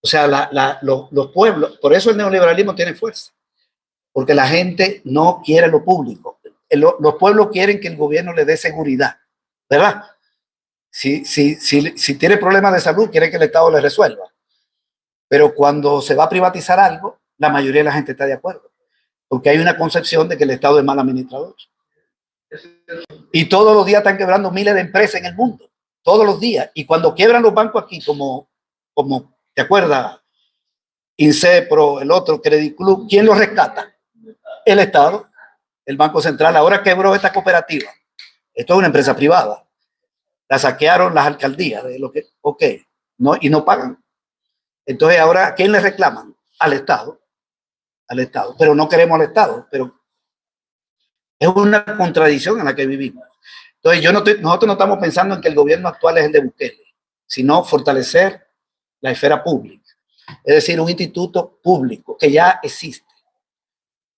O sea, los pueblos, por eso el neoliberalismo tiene fuerza, porque la gente no quiere lo público. Los pueblos quieren que el gobierno le dé seguridad, ¿verdad? Si tiene problemas de salud, quiere que el Estado le resuelva. Pero cuando se va a privatizar algo, la mayoría de la gente está de acuerdo, porque hay una concepción de que el Estado es mal administrador. Y todos los días están quebrando miles de empresas en el mundo, todos los días. Y cuando quiebran los bancos aquí, como ¿te acuerdas? Incepro, el otro, Credit Club, ¿quién los rescata? El Estado, el Banco Central. Ahora quebró esta cooperativa. Esto es una empresa privada. La saquearon las alcaldías de lo que, ok, no, y no pagan. Entonces ahora, ¿a quién le reclaman? Al Estado. Al Estado. Pero no queremos al Estado. Pero es una contradicción en la que vivimos. Entonces nosotros no estamos pensando en que el gobierno actual es el de Bukele, sino fortalecer la esfera pública. Es decir, un instituto público que ya existe.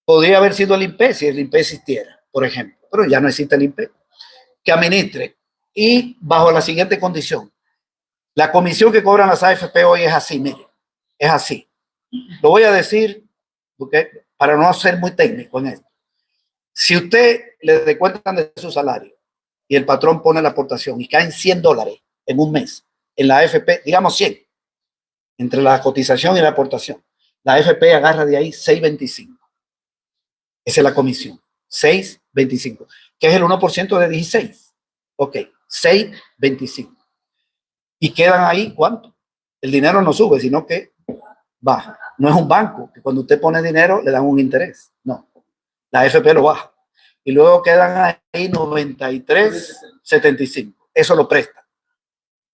Podría haber sido el INPE si el INPE existiera, por ejemplo, pero ya no existe el INPE. Que administre y bajo la siguiente condición. La comisión que cobran las AFP hoy es así, mire, es así. Lo voy a decir porque, para no ser muy técnico en esto. Si usted le descuentan de su salario y el patrón pone la aportación y caen $100 en un mes en la AFP, digamos 100, entre la cotización y la aportación, la AFP agarra de ahí 6.25. Esa es la comisión, 6.25, que es el 1% de 16. Ok, 6.25. Y quedan ahí, ¿cuánto? El dinero no sube, sino que baja. No es un banco, que cuando usted pone dinero le dan un interés. No, la AFP lo baja. Y luego quedan ahí 93.75. Eso lo prestan.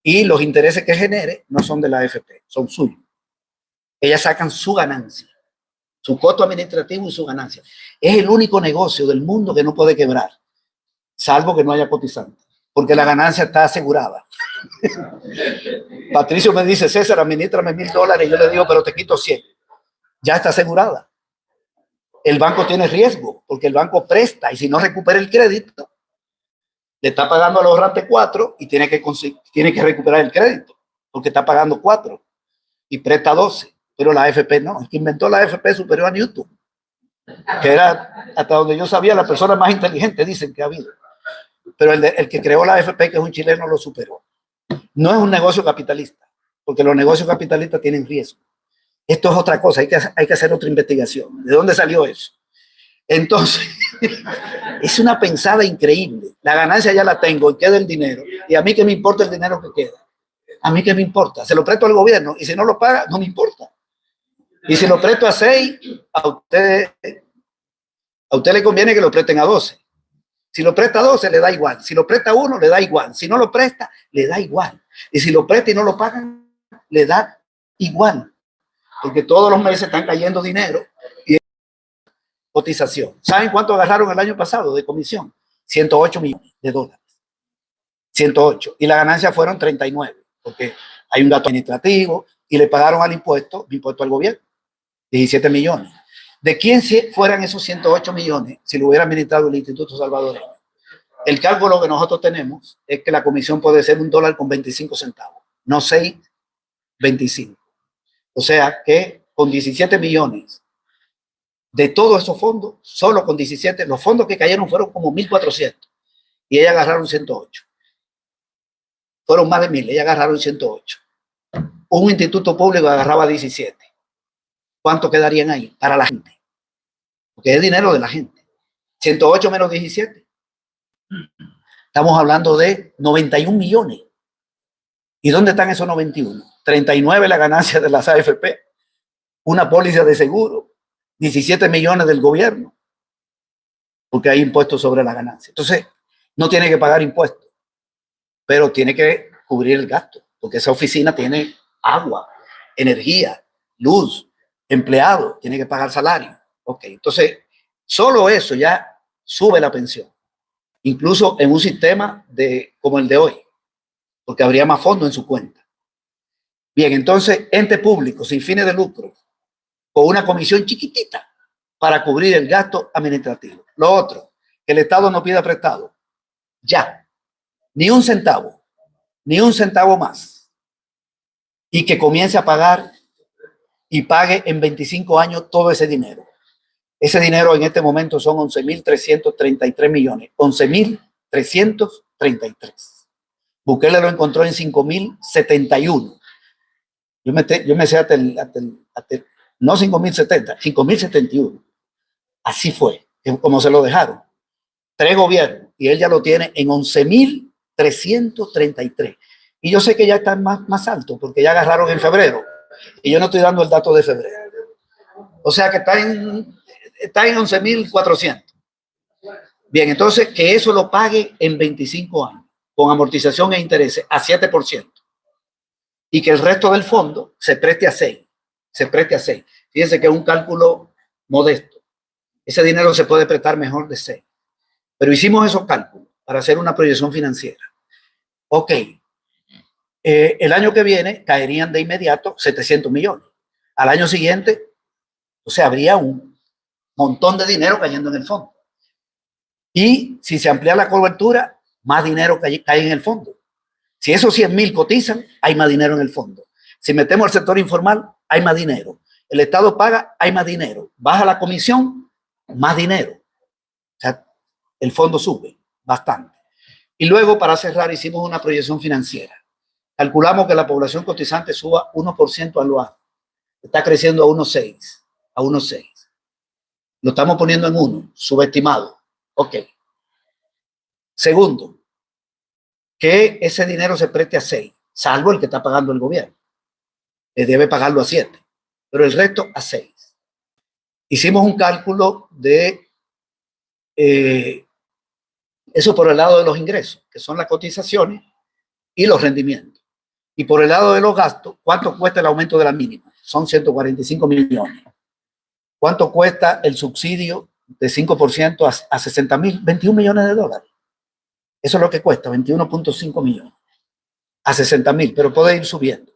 Y los intereses que genere no son de la AFP, son suyos. Ellas sacan su ganancia, su costo administrativo y su ganancia. Es el único negocio del mundo que no puede quebrar, salvo que no haya cotizante, porque la ganancia está asegurada. Patricio me dice, César, administrame $1,000. Y yo le digo, pero te quito 100. Ya está asegurada. El banco tiene riesgo, porque el banco presta, y si no recupera el crédito, le está pagando al ahorrante 4 y tiene que recuperar el crédito, porque está pagando 4 y presta 12. Pero la AFP no, el que inventó la AFP superior a Newton, que era, hasta donde yo sabía, la persona más inteligente, dicen que ha habido. Pero el que creó la AFP, que es un chileno, lo superó. No es un negocio capitalista, porque los negocios capitalistas tienen riesgo. Esto es otra cosa, hay que hacer otra investigación. ¿De dónde salió eso? Entonces, es una pensada increíble. La ganancia ya la tengo y queda el dinero. Y a mí qué me importa el dinero que queda. A mí qué me importa. Se lo presto al gobierno y si no lo paga, no me importa. Y si lo presto a 6, a usted le conviene que lo presten a 12. Si lo presta a 12, le da igual. Si lo presta a 1, le da igual. Si no lo presta, le da igual. Y si lo presta y no lo pagan, le da igual. Porque todos los meses están cayendo dinero y cotización. ¿Saben cuánto agarraron el año pasado de comisión? 108 millones de dólares. 108. Y la ganancia fueron 39, porque hay un gasto administrativo y le pagaron al impuesto al gobierno, 17 millones. ¿De quién fueran esos 108 millones si lo hubiera administrado el Instituto Salvadoreño? El cálculo que nosotros tenemos es que la comisión puede ser $1.25, no 6.25. O sea que con 17 millones de todos esos fondos, solo con 17, los fondos que cayeron fueron como 1.400 y ellas agarraron 108. Fueron más de 1.000, ellas agarraron 108. Un instituto público agarraba 17. ¿Cuánto quedarían ahí para la gente? Porque es dinero de la gente. 108 menos 17. Estamos hablando de 91 millones. ¿Y dónde están esos 91? 39 la ganancia de las AFP, una póliza de seguro, 17 millones del gobierno, porque hay impuestos sobre la ganancia. Entonces, no tiene que pagar impuestos, pero tiene que cubrir el gasto, porque esa oficina tiene agua, energía, luz, empleados, tiene que pagar salario. Ok, entonces, solo eso ya sube la pensión, incluso en un sistema como el de hoy, porque habría más fondos en su cuenta. Bien, entonces, ente público sin fines de lucro, con una comisión chiquitita para cubrir el gasto administrativo. Lo otro, que el Estado no pida prestado. Ya, ni un centavo más. Y que comience a pagar y pague en 25 años todo ese dinero. Ese dinero en este momento son 11.333 millones. 11.333. Bukele lo encontró en 5.071. Yo me sé no 5.070, 5.071. Así fue, como se lo dejaron. 3 gobiernos y él ya lo tiene en 11.333. Y yo sé que ya está más alto porque ya agarraron en febrero y yo no estoy dando el dato de febrero. O sea que está en 11.400. Bien, entonces que eso lo pague en 25 años con amortización e intereses a 7%. Y que el resto del fondo se preste a 6. Fíjense que es un cálculo modesto. Ese dinero se puede prestar mejor de 6. Pero hicimos esos cálculos para hacer una proyección financiera. Ok. El año que viene caerían de inmediato 700 millones. Al año siguiente, o sea, habría un montón de dinero cayendo en el fondo. Y si se amplía la cobertura, más dinero cae en el fondo. Si esos 100.000 cotizan, hay más dinero en el fondo. Si metemos al sector informal, hay más dinero. El Estado paga, hay más dinero. Baja la comisión, más dinero. O sea, el fondo sube bastante. Y luego, para cerrar, hicimos una proyección financiera. Calculamos que la población cotizante suba 1% anual. Está creciendo a 1,6. Lo estamos poniendo en 1, subestimado. Ok. Segundo, que ese dinero se preste a 6, salvo el que está pagando el gobierno. Debe pagarlo a 7, pero el resto a 6. Hicimos un cálculo de eso por el lado de los ingresos, que son las cotizaciones y los rendimientos. Y por el lado de los gastos, ¿cuánto cuesta el aumento de la mínima? Son 145 millones. ¿Cuánto cuesta el subsidio de 5% a 60.000? 21 millones de dólares. Eso es lo que cuesta, 21.5 millones. A 60.000, pero puede ir subiendo.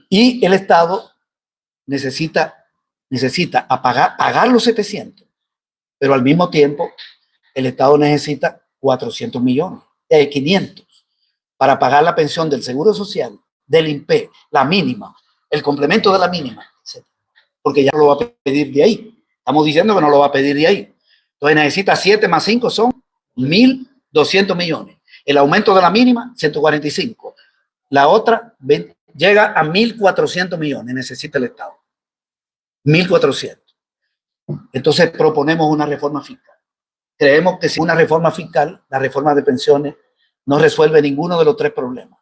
Y el Estado necesita pagar los 700, pero al mismo tiempo el Estado necesita 400 millones, 500, para pagar la pensión del Seguro Social, del INPE, la mínima, el complemento de la mínima, etc. Porque ya no lo va a pedir de ahí. Estamos diciendo que no lo va a pedir de ahí. Entonces necesita 7 más 5 son 1.200 millones. El aumento de la mínima, 145. La otra llega a 1.400 millones, necesita el Estado. 1.400. Entonces proponemos una reforma fiscal. Creemos que si una reforma fiscal, la reforma de pensiones, no resuelve ninguno de los tres problemas.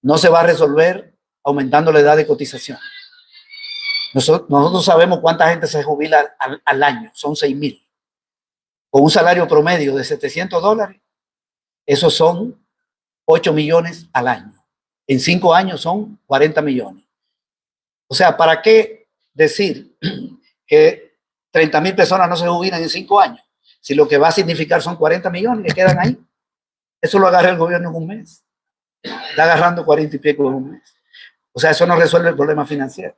No se va a resolver aumentando la edad de cotización. Nosotros sabemos cuánta gente se jubila al año, son 6,000. Con un salario promedio de $700, esos son 8 millones al año. En 5 años son 40 millones. O sea, ¿para qué decir que 30,000 personas no se jubilan en 5 años? Si lo que va a significar son 40 millones que quedan ahí. Eso lo agarra el gobierno en un mes. Está agarrando 40 y pico en un mes. O sea, eso no resuelve el problema financiero.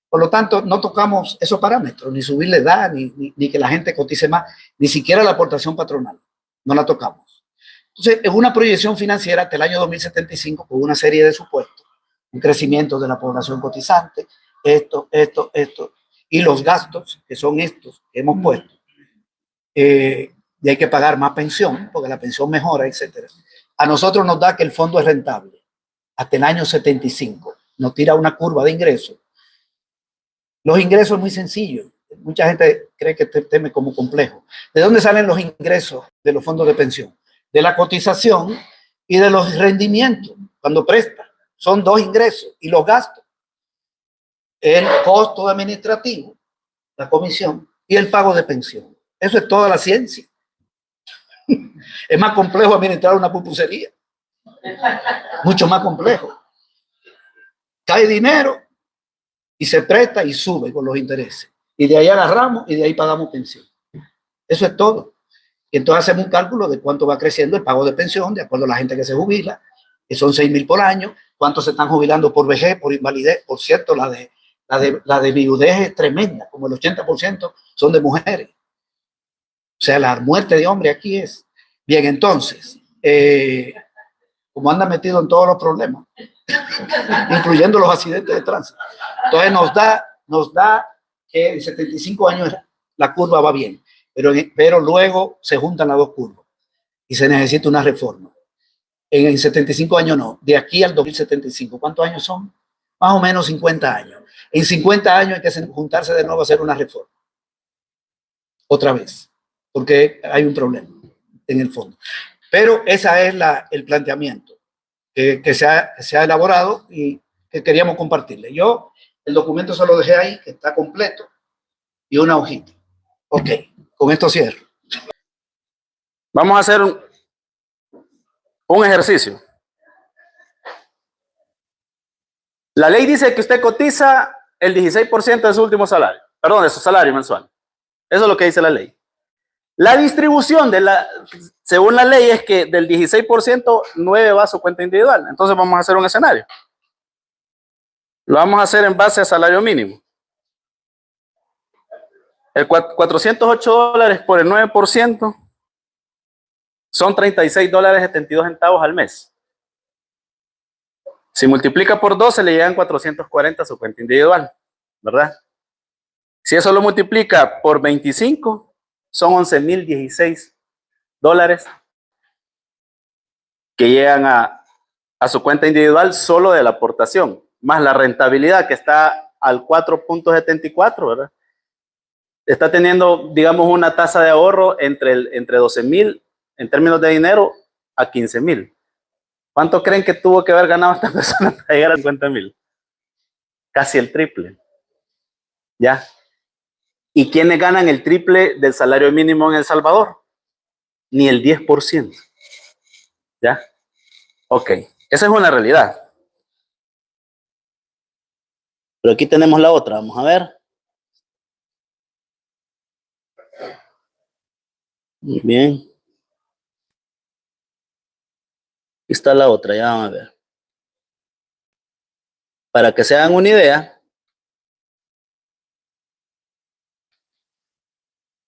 Por lo tanto, no tocamos esos parámetros, ni subir la edad, ni que la gente cotice más, ni siquiera la aportación patronal. No la tocamos. Entonces, en una proyección financiera hasta el año 2075, con una serie de supuestos, un crecimiento de la población cotizante, esto, y los gastos, que son estos que hemos puesto, y hay que pagar más pensión, porque la pensión mejora, etcétera. A nosotros nos da que el fondo es rentable hasta el año 75. Nos tira una curva de ingresos. Los ingresos es muy sencillo. Mucha gente cree que este tema es como complejo. ¿De dónde salen los ingresos de los fondos de pensión? De la cotización y de los rendimientos cuando presta. Son dos ingresos. Y los gastos. El costo administrativo, la comisión y el pago de pensión. Eso es toda la ciencia. Es más complejo administrar una pupusería. Mucho más complejo. Cae dinero y se presta y sube con los intereses. Y de ahí agarramos y de ahí pagamos pensión. Eso es todo. Y entonces hacemos un cálculo de cuánto va creciendo el pago de pensión de acuerdo a la gente que se jubila, que son 6,000 por año, cuántos se están jubilando por vejez, por invalidez. Por cierto, la de viudez es tremenda, como el 80% son de mujeres. O sea, la muerte de hombre aquí es. Bien, entonces, como anda metido en todos los problemas, incluyendo los accidentes de tránsito, entonces nos da que en 75 años la curva va bien, pero luego se juntan las dos curvas y se necesita una reforma. En 75 años no, de aquí al 2075, ¿cuántos años son? Más o menos 50 años. En 50 años hay que juntarse de nuevo a hacer una reforma. Otra vez, porque hay un problema en el fondo. Pero ese es el planteamiento que se ha elaborado y que queríamos compartirle. Yo el documento se lo dejé ahí, que está completo, y una hojita. Ok, con esto cierro. Vamos a hacer un ejercicio. La ley dice que usted cotiza el 16% de su último salario, perdón, de su salario mensual. Eso es lo que dice la ley. La distribución según la ley es que del 16%, 9 va a su cuenta individual. Entonces vamos a hacer un escenario. Lo vamos a hacer en base a salario mínimo. El $408 por el 9% son $36.72 al mes. Si multiplica por 12 le llegan 440 a su cuenta individual, ¿verdad? Si eso lo multiplica por 25, son $11,016 que llegan a su cuenta individual solo de la aportación, más la rentabilidad que está al 4.74, ¿verdad? Está teniendo, digamos, una tasa de ahorro entre 12,000 en términos de dinero a 15,000. ¿Cuánto creen que tuvo que haber ganado esta persona para llegar a 50,000? Casi el triple. ¿Ya? ¿Y quiénes ganan el triple del salario mínimo en El Salvador? Ni el 10%. ¿Ya? Ok, esa es una realidad. Pero aquí tenemos la otra, vamos a ver. Muy bien. Aquí está la otra, ya vamos a ver. Para que se hagan una idea,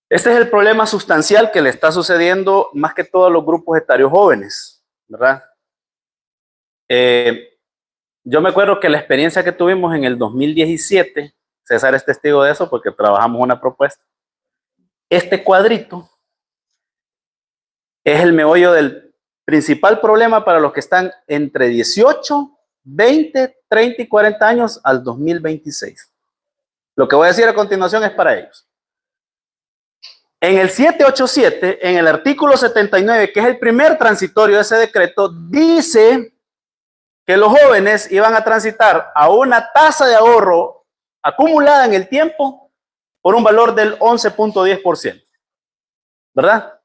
este es el problema sustancial que le está sucediendo más que todo a los grupos etarios jóvenes, ¿verdad? Yo me acuerdo que la experiencia que tuvimos en el 2017, César es testigo de eso porque trabajamos una propuesta. Este cuadrito es el meollo del principal problema para los que están entre 18, 20, 30 y 40 años al 2026. Lo que voy a decir a continuación es para ellos. En el 787, en el artículo 79, que es el primer transitorio de ese decreto, dice que los jóvenes iban a transitar a una tasa de ahorro acumulada en el tiempo por un valor del 11.10%, ¿verdad?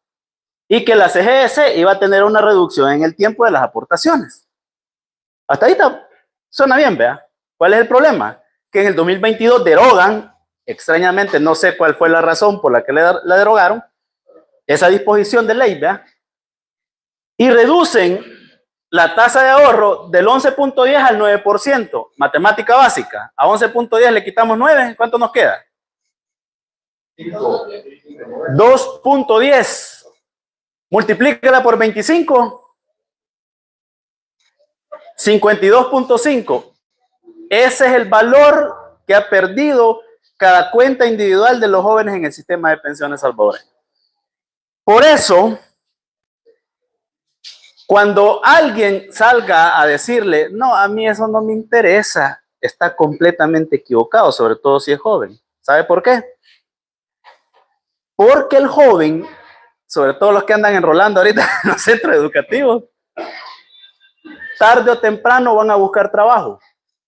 Y que la CGS iba a tener una reducción en el tiempo de las aportaciones. Hasta ahí suena bien, ¿vea? ¿Cuál es el problema? Que en el 2022 derogan, extrañamente, no sé cuál fue la razón por la que la derogaron, esa disposición de ley, ¿vea? Y reducen la tasa de ahorro del 11.10 al 9%, matemática básica. A 11.10 le quitamos 9, ¿cuánto nos queda? 2.10. Multiplícala por 25. 52.5. Ese es el valor que ha perdido cada cuenta individual de los jóvenes en el sistema de pensiones salvadoreño. Por eso, cuando alguien salga a decirle, no, a mí eso no me interesa, está completamente equivocado, sobre todo si es joven. ¿Sabe por qué? Porque el joven, sobre todo los que andan enrolando ahorita en los centros educativos, tarde o temprano van a buscar trabajo.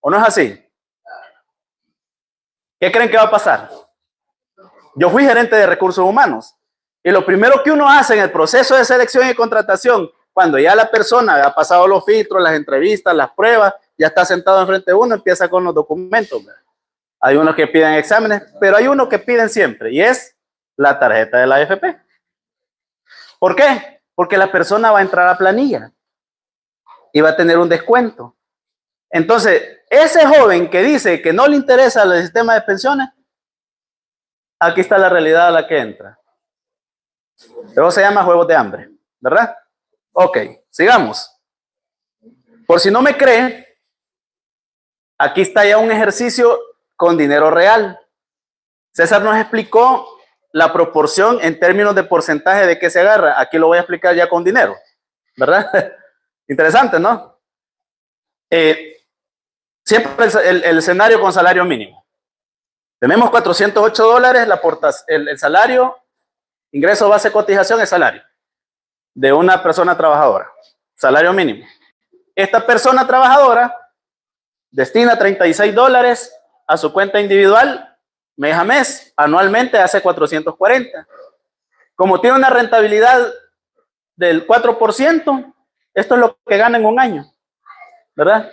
¿O no es así? ¿Qué creen que va a pasar? Yo fui gerente de recursos humanos y lo primero que uno hace en el proceso de selección y contratación, cuando ya la persona ha pasado los filtros, las entrevistas, las pruebas, ya está sentado enfrente de uno, empieza con los documentos. ¿Verdad? Hay unos que piden exámenes, pero hay uno que piden siempre y es la tarjeta de la AFP. ¿Por qué? Porque la persona va a entrar a planilla y va a tener un descuento. Entonces, ese joven que dice que no le interesa el sistema de pensiones, aquí está la realidad a la que entra. Eso se llama juegos de hambre, ¿verdad? Ok, sigamos. Por si no me cree, aquí está ya un ejercicio con dinero real. César nos explicó la proporción en términos de porcentaje de qué se agarra. Aquí lo voy a explicar ya con dinero, ¿verdad? Interesante, ¿no? Siempre el escenario con salario mínimo. Tenemos $408, el salario, ingreso base cotización es salario de una persona trabajadora, salario mínimo. Esta persona trabajadora destina $36 a su cuenta individual mes a mes, anualmente hace 440. Como tiene una rentabilidad del 4%, esto es lo que gana en un año, ¿verdad?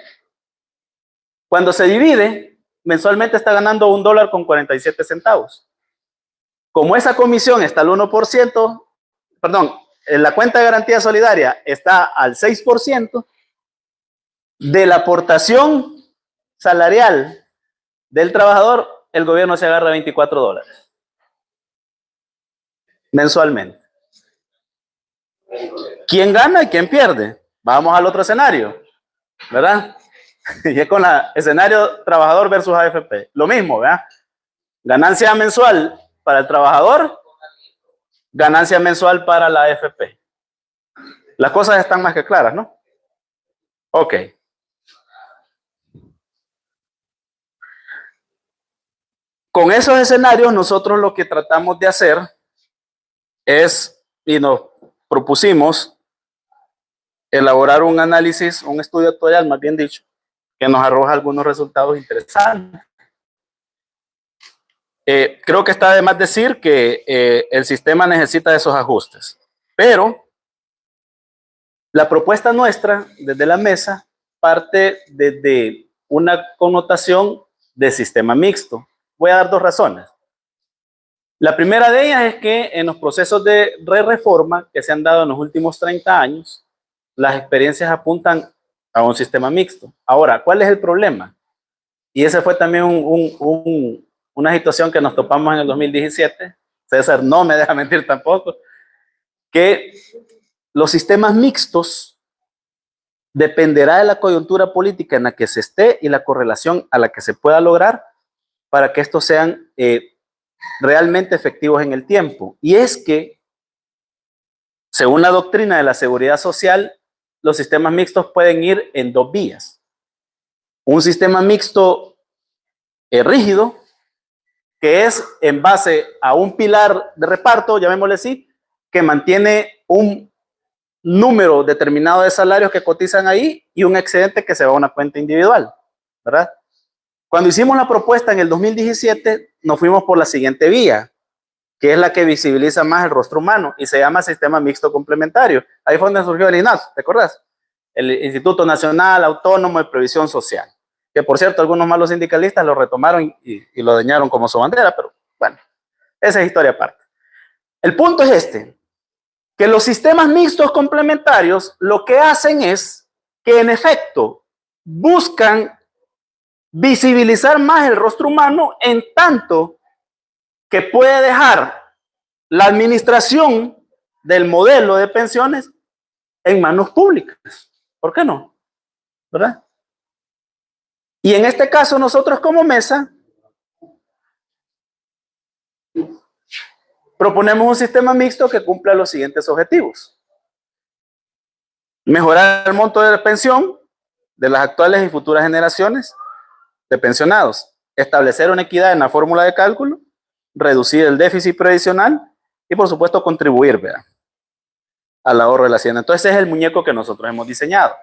Cuando se divide, mensualmente está ganando $1.47. Como esa comisión está al 1%, perdón, en la cuenta de garantía solidaria está al 6%, de la aportación salarial del trabajador, el gobierno se agarra $24 mensualmente. ¿Quién gana y quién pierde? Vamos al otro escenario, ¿verdad? Y es con el escenario trabajador versus AFP. Lo mismo, ¿verdad? Ganancia mensual para el trabajador, ganancia mensual para la AFP. Las cosas están más que claras, ¿no? Ok. Con esos escenarios, nosotros lo que tratamos de hacer es, y nos propusimos, elaborar un análisis, un estudio actuarial, más bien dicho, que nos arroja algunos resultados interesantes. Creo que está de más decir que el sistema necesita esos ajustes, pero la propuesta nuestra desde la mesa parte desde una connotación de sistema mixto. Voy a dar dos razones. La primera de ellas es que en los procesos de reforma que se han dado en los últimos 30 años, las experiencias apuntan a un sistema mixto. Ahora, ¿cuál es el problema? Y ese fue también una situación que nos topamos en el 2017. César no me deja mentir tampoco, que los sistemas mixtos dependerá de la coyuntura política en la que se esté y la correlación a la que se pueda lograr para que estos sean realmente efectivos en el tiempo. Y es que, según la doctrina de la seguridad social, los sistemas mixtos pueden ir en dos vías. Un sistema mixto rígido que es en base a un pilar de reparto, llamémosle así, que mantiene un número determinado de salarios que cotizan ahí y un excedente que se va a una cuenta individual, ¿verdad? Cuando hicimos la propuesta en el 2017, nos fuimos por la siguiente vía, que es la que visibiliza más el rostro humano y se llama sistema mixto complementario. Ahí fue donde surgió el INAS, ¿te acuerdas? El Instituto Nacional Autónomo de Previsión Social, que por cierto algunos malos sindicalistas lo retomaron y lo dañaron como su bandera, pero bueno, esa es historia aparte. El punto es este, que los sistemas mixtos complementarios lo que hacen es que en efecto buscan visibilizar más el rostro humano en tanto que puede dejar la administración del modelo de pensiones en manos públicas. ¿Por qué no? ¿Verdad? Y en este caso nosotros como mesa proponemos un sistema mixto que cumpla los siguientes objetivos. Mejorar el monto de la pensión de las actuales y futuras generaciones de pensionados. Establecer una equidad en la fórmula de cálculo. Reducir el déficit previsional. Y por supuesto contribuir, ¿verdad?, al ahorro de la hacienda. Entonces ese es el muñeco que nosotros hemos diseñado.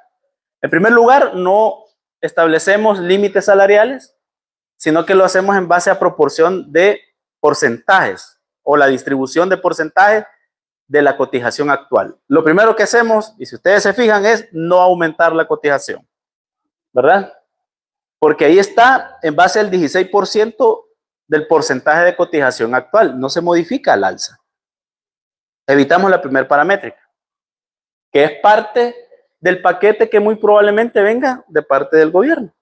En primer lugar, no establecemos límites salariales, sino que lo hacemos en base a proporción de porcentajes o la distribución de porcentajes de la cotización actual. Lo primero que hacemos, y si ustedes se fijan, es no aumentar la cotización, ¿verdad? Porque ahí está en base al 16% del porcentaje de cotización actual, no se modifica al alza. Evitamos la primer paramétrica, que es parte del paquete que muy probablemente venga de parte del gobierno,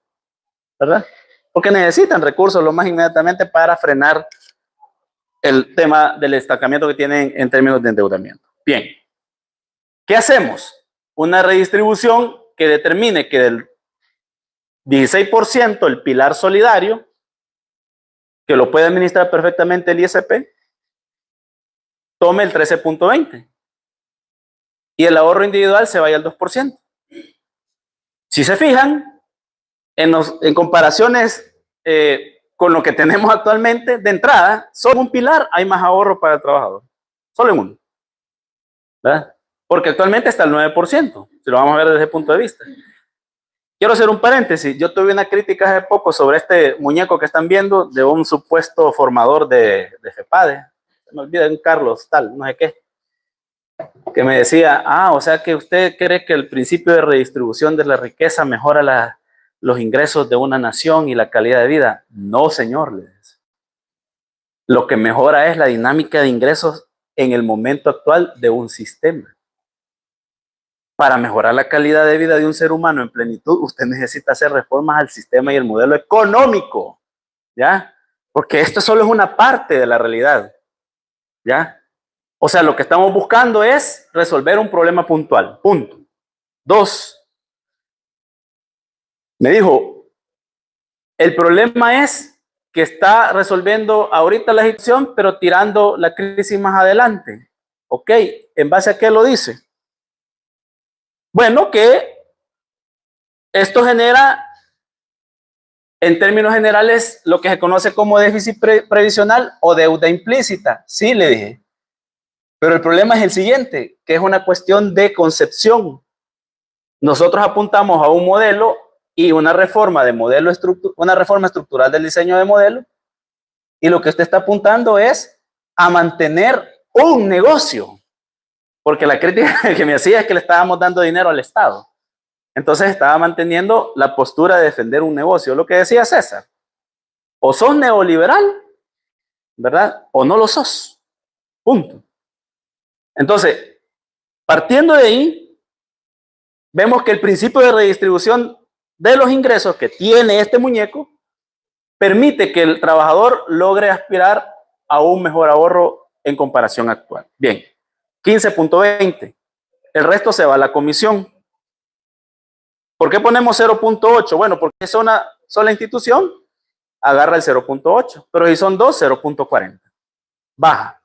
¿verdad? Porque necesitan recursos lo más inmediatamente para frenar el tema del estancamiento que tienen en términos de endeudamiento. Bien, ¿qué hacemos? Una redistribución que determine que del 16% el pilar solidario, que lo puede administrar perfectamente el ISP, tome el 13.20 y el ahorro individual se vaya al 2%. Si se fijan, en comparaciones con lo que tenemos actualmente, de entrada, solo en un pilar hay más ahorro para el trabajador. Solo en uno, ¿verdad? Porque actualmente está el 9%, si lo vamos a ver desde ese punto de vista. Quiero hacer un paréntesis. Yo tuve una crítica hace poco sobre este muñeco que están viendo de un supuesto formador de FEPADE. Se me olvida, un Carlos tal, no sé qué, que me decía, o sea que usted cree que el principio de redistribución de la riqueza mejora los ingresos de una nación y la calidad de vida. No, señor. Lo que mejora es la dinámica de ingresos en el momento actual de un sistema. Para mejorar la calidad de vida de un ser humano en plenitud, usted necesita hacer reformas al sistema y el modelo económico, ¿ya? Porque esto solo es una parte de la realidad, ¿ya? O sea, lo que estamos buscando es resolver un problema puntual, punto. 2, me dijo, el problema es que está resolviendo ahorita la situación, pero tirando la crisis más adelante. Ok, ¿en base a qué lo dice? Bueno, que esto genera, en términos generales, lo que se conoce como déficit previsional o deuda implícita. Sí, le dije. Pero el problema es el siguiente, que es una cuestión de concepción. Nosotros apuntamos a un modelo y una reforma de modelo una reforma estructural del diseño de modelo, y lo que usted está apuntando es a mantener un negocio. Porque la crítica que me hacía es que le estábamos dando dinero al Estado. Entonces estaba manteniendo la postura de defender un negocio. Lo que decía César, o sos neoliberal, ¿verdad? O no lo sos. Punto. Entonces, partiendo de ahí, vemos que el principio de redistribución de los ingresos que tiene este muñeco permite que el trabajador logre aspirar a un mejor ahorro en comparación actual. Bien. 15.20. El resto se va a la comisión. ¿Por qué ponemos 0.8? Bueno, porque es una sola institución, agarra el 0.8. Pero si son dos, 0.40. Baja.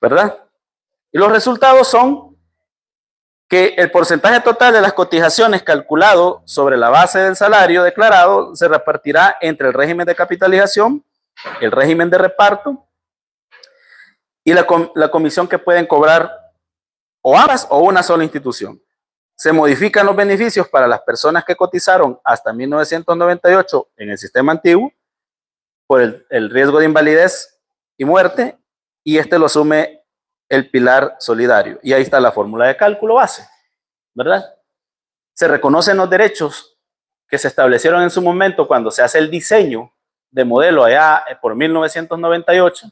¿Verdad? Y los resultados son que el porcentaje total de las cotizaciones calculado sobre la base del salario declarado se repartirá entre el régimen de capitalización el régimen de reparto y la comisión que pueden cobrar o ambas o una sola institución. Se modifican los beneficios para las personas que cotizaron hasta 1998 en el sistema antiguo por el riesgo de invalidez y muerte, y este lo asume el pilar solidario. Y ahí está la fórmula de cálculo base, ¿verdad? Se reconocen los derechos que se establecieron en su momento cuando se hace el diseño de modelo allá por 1998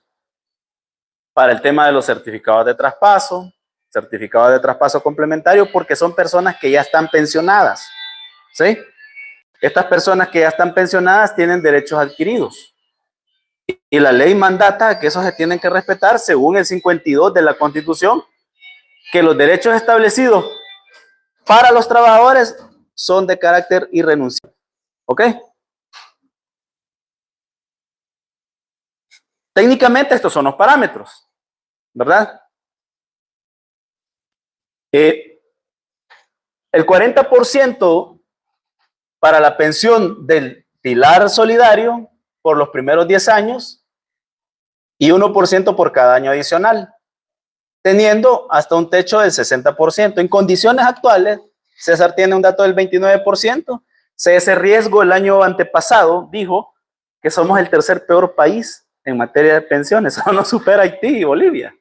para el tema de los certificados de traspaso complementario, porque son personas que ya están pensionadas, ¿sí? Estas personas que ya están pensionadas tienen derechos adquiridos. Y la ley mandata que esos se tienen que respetar según el 52 de la Constitución, que los derechos establecidos para los trabajadores son de carácter irrenunciable. ¿Ok? Técnicamente estos son los parámetros, ¿verdad? El 40% para la pensión del pilar solidario por los primeros 10 años y 1% por cada año adicional, teniendo hasta un techo del 60%. En condiciones actuales, César tiene un dato del 29%. CS Riesgo el año antepasado dijo que somos el tercer peor país en materia de pensiones. Solo nos supera Haití y Bolivia,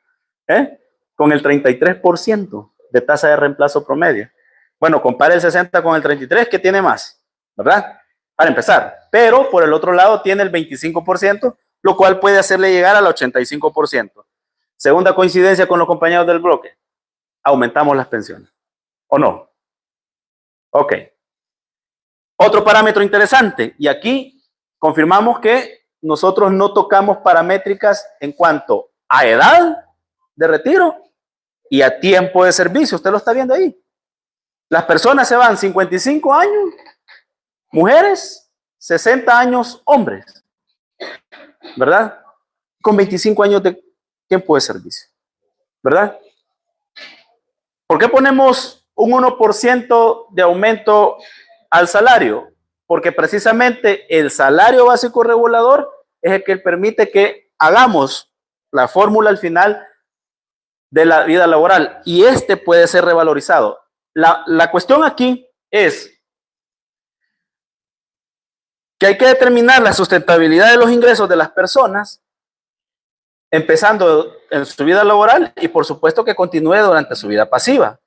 con el 33% de tasa de reemplazo promedio. Bueno, compare el 60 con el 33, ¿qué tiene más? ¿Verdad? Para empezar. Pero por el otro lado tiene el 25%, lo cual puede hacerle llegar al 85%. Segunda coincidencia con los compañeros del bloque. Aumentamos las pensiones. ¿O no? Ok. Otro parámetro interesante. Y aquí confirmamos que nosotros no tocamos paramétricas en cuanto a edad de retiro y a tiempo de servicio. Usted lo está viendo ahí. Las personas se van 55 años, mujeres, 60 años, hombres. ¿Verdad? Con 25 años de tiempo de servicio. ¿Verdad? ¿Por qué ponemos un 1% de aumento al salario? Porque precisamente el salario básico regulador es el que permite que hagamos la fórmula al final de la vida laboral, y este puede ser revalorizado. La cuestión aquí es que hay que determinar la sustentabilidad de los ingresos de las personas, empezando en su vida laboral y por supuesto que continúe durante su vida pasiva.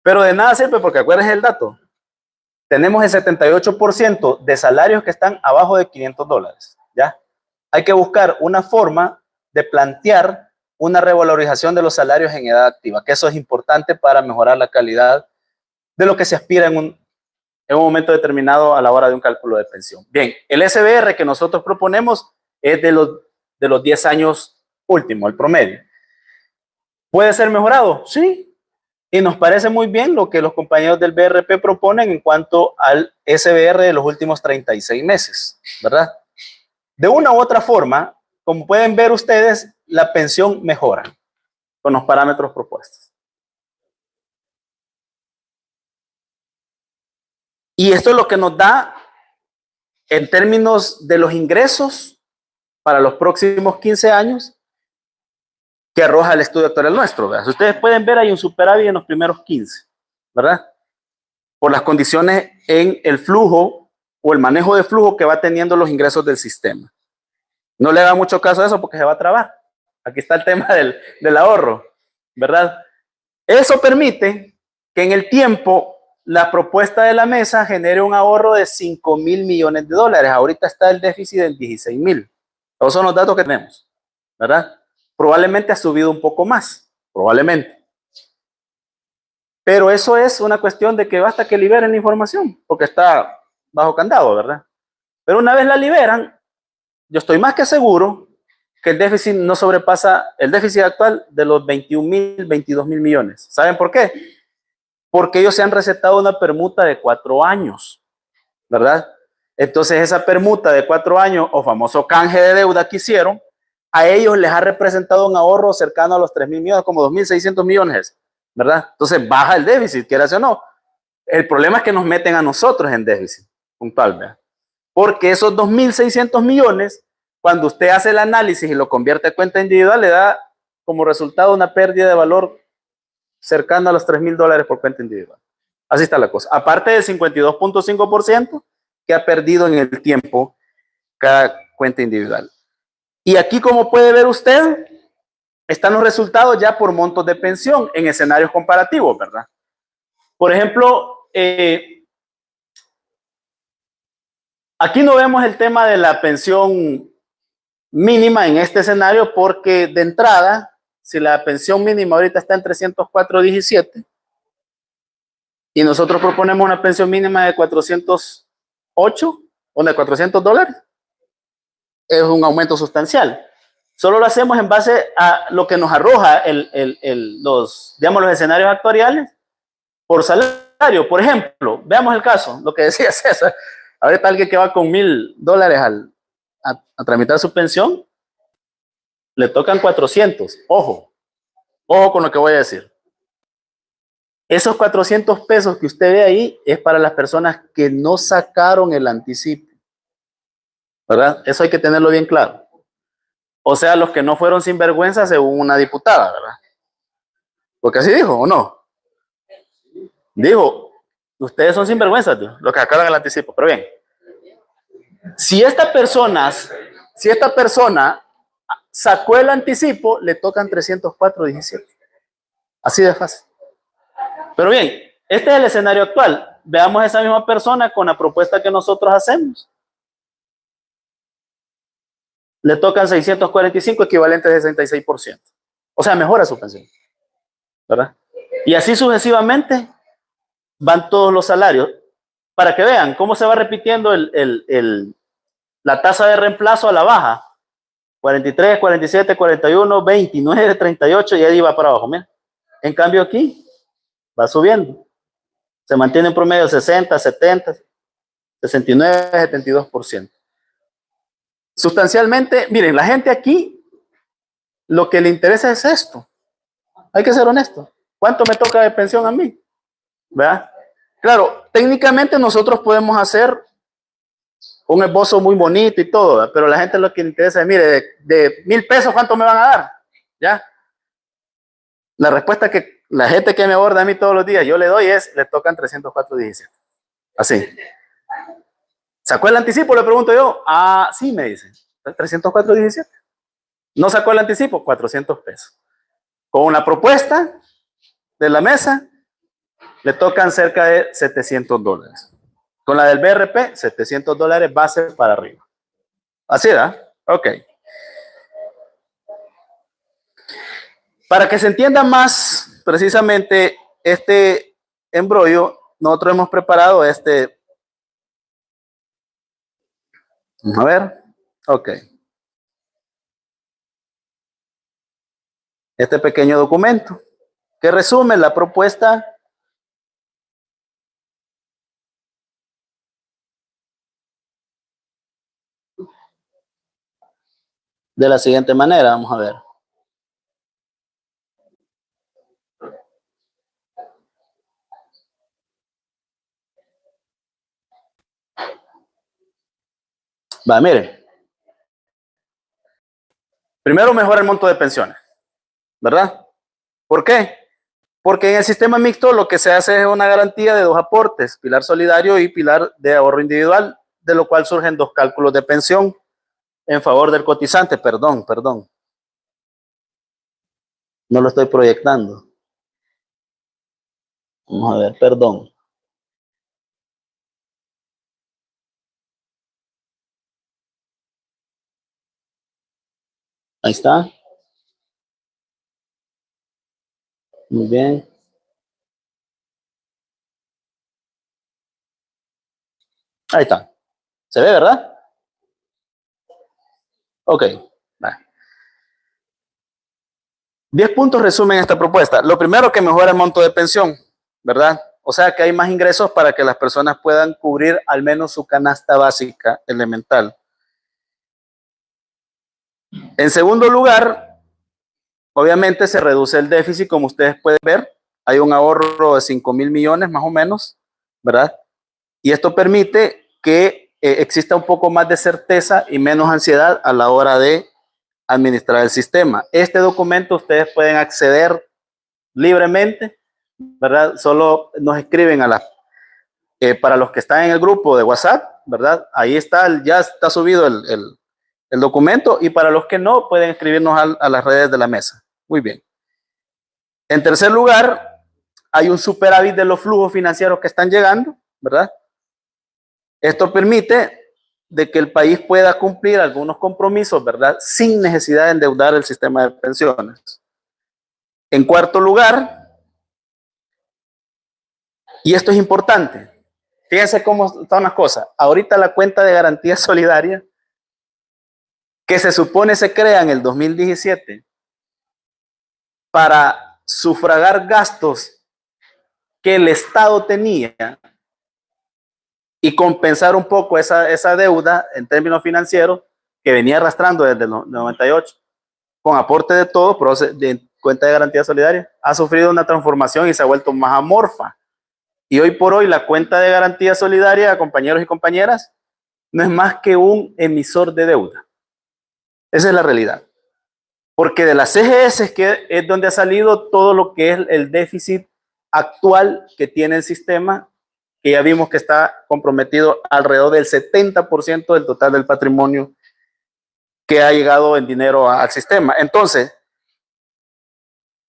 Pero de nada sirve, porque acuérdense el dato. Tenemos el 78% de salarios que están abajo de $500, ¿ya? Hay que buscar una forma de plantear una revalorización de los salarios en edad activa, que eso es importante para mejorar la calidad de lo que se aspira en un momento determinado a la hora de un cálculo de pensión. Bien, el SBR que nosotros proponemos es de los 10 años últimos, el promedio. ¿Puede ser mejorado? Sí. Y nos parece muy bien lo que los compañeros del BRP proponen en cuanto al SBR de los últimos 36 meses, ¿verdad? De una u otra forma, como pueden ver ustedes, la pensión mejora con los parámetros propuestos. Y esto es lo que nos da, en términos de los ingresos para los próximos 15 años, que arroja el estudio actual nuestro, ¿verdad? Si ustedes pueden ver, hay un superávit en los primeros 15, ¿verdad? Por las condiciones en el flujo o el manejo de flujo que va teniendo los ingresos del sistema. No le haga mucho caso a eso porque se va a trabar. Aquí está el tema del ahorro, ¿verdad? Eso permite que en el tiempo la propuesta de la mesa genere un ahorro de $5,000 millones. Ahorita está el déficit en 16,000. Esos son los datos que tenemos, ¿verdad? Probablemente ha subido un poco más, probablemente. Pero eso es una cuestión de que basta que liberen la información, porque está bajo candado, ¿verdad? Pero una vez la liberan, yo estoy más que seguro que el déficit no sobrepasa el déficit actual de los 21,000, 22,000 millones. ¿Saben por qué? Porque ellos se han recetado una permuta de 4 años, ¿verdad? Entonces esa permuta de 4 años o famoso canje de deuda que hicieron, a ellos les ha representado un ahorro cercano a los 3,000 millones, como 2,600 millones, ¿verdad? Entonces baja el déficit, quieras o no. El problema es que nos meten a nosotros en déficit puntual, ¿verdad? Porque esos 2,600 millones cuando usted hace el análisis y lo convierte a cuenta individual, le da como resultado una pérdida de valor cercana a los $3,000 por cuenta individual. Así está la cosa. Aparte del 52.5% que ha perdido en el tiempo cada cuenta individual. Y aquí, como puede ver usted, están los resultados ya por montos de pensión en escenarios comparativos, ¿verdad? Por ejemplo, aquí no vemos el tema de la pensión mínima en este escenario porque de entrada, si la pensión mínima ahorita está en 304.17 y nosotros proponemos una pensión mínima de 408 o de $400, es un aumento sustancial. Solo lo hacemos en base a lo que nos arroja los escenarios actuariales por salario. Por ejemplo, veamos el caso, lo que decía César. Ahorita alguien que va con $1,000 a tramitar su pensión, le tocan 400. Ojo con lo que voy a decir. Esos 400 pesos que usted ve ahí es para las personas que no sacaron el anticipo, ¿verdad? Eso hay que tenerlo bien claro. O sea, los que no fueron sinvergüenza según una diputada, ¿verdad? Porque así dijo, ¿o no? Dijo, ustedes son sinvergüenzas, tío, los que sacaron el anticipo. Pero bien, si esta persona sacó el anticipo, le tocan 304.17. Así de fácil. Pero bien, este es el escenario actual. Veamos a esa misma persona con la propuesta que nosotros hacemos. Le tocan 645, equivalente a 66%. O sea, mejora su pensión, ¿verdad? Y así sucesivamente van todos los salarios. Para que vean cómo se va repitiendo la tasa de reemplazo a la baja. 43, 47, 41, 29, 38 y ahí va para abajo. Mira. En cambio aquí va subiendo. Se mantiene en promedio 60, 70, 69, 72%. Sustancialmente, miren, la gente aquí lo que le interesa es esto. Hay que ser honesto. ¿Cuánto me toca de pensión a mí? ¿Verdad? Claro, técnicamente nosotros podemos hacer un esbozo muy bonito y todo, ¿verdad? Pero la gente lo que le interesa es, mire, de 1,000 pesos, ¿cuánto me van a dar? ¿Ya? La respuesta que la gente que me aborda a mí todos los días, yo le doy es, le tocan 304.17. Así. ¿Sacó el anticipo? Le pregunto yo. Ah, sí, me dice. 304.17. ¿No sacó el anticipo? 400 pesos. Con una propuesta de la mesa, le tocan cerca de $700. Con la del BRP, $700 base para arriba. Así, ¿verdad? Ok. Para que se entienda más precisamente este embrollo, nosotros hemos preparado a ver, ok. Este pequeño documento que resume la propuesta de la siguiente manera, vamos a ver. Va, miren. Primero mejora el monto de pensiones, ¿verdad? ¿Por qué? Porque en el sistema mixto lo que se hace es una garantía de dos aportes, pilar solidario y pilar de ahorro individual, de lo cual surgen dos cálculos de pensión en favor del cotizante. Perdón. No lo estoy proyectando. Vamos a ver, perdón. Ahí está. Muy bien. Ahí está. ¿Se ve, verdad? Ok. Va. 10 puntos resumen esta propuesta. Lo primero, que mejora el monto de pensión, ¿verdad? O sea que hay más ingresos para que las personas puedan cubrir al menos su canasta básica elemental. En segundo lugar, obviamente se reduce el déficit, como ustedes pueden ver. Hay un ahorro de 5,000 millones más o menos, ¿verdad? Y esto permite que exista un poco más de certeza y menos ansiedad a la hora de administrar el sistema. Este documento ustedes pueden acceder libremente, ¿verdad? Solo nos escriben para los que están en el grupo de WhatsApp, ¿verdad? Ahí está, ya está subido el documento, y para los que no, pueden escribirnos a las redes de la mesa. Muy bien. En tercer lugar, hay un superávit de los flujos financieros que están llegando, ¿verdad? Esto permite de que el país pueda cumplir algunos compromisos, ¿verdad? Sin necesidad de endeudar el sistema de pensiones. En cuarto lugar, y esto es importante, fíjense cómo están las cosas. Ahorita la cuenta de garantía solidaria, que se supone se crea en el 2017 para sufragar gastos que el Estado tenía y compensar un poco esa deuda en términos financieros que venía arrastrando desde el 98, con aporte de todo, pero de cuenta de garantía solidaria, ha sufrido una transformación y se ha vuelto más amorfa. Y hoy por hoy la cuenta de garantía solidaria, compañeros y compañeras, no es más que un emisor de deuda. Esa es la realidad. Porque de las CGS es donde ha salido todo lo que es el déficit actual que tiene el sistema, que ya vimos que está comprometido alrededor del 70% del total del patrimonio que ha llegado en dinero al sistema. Entonces,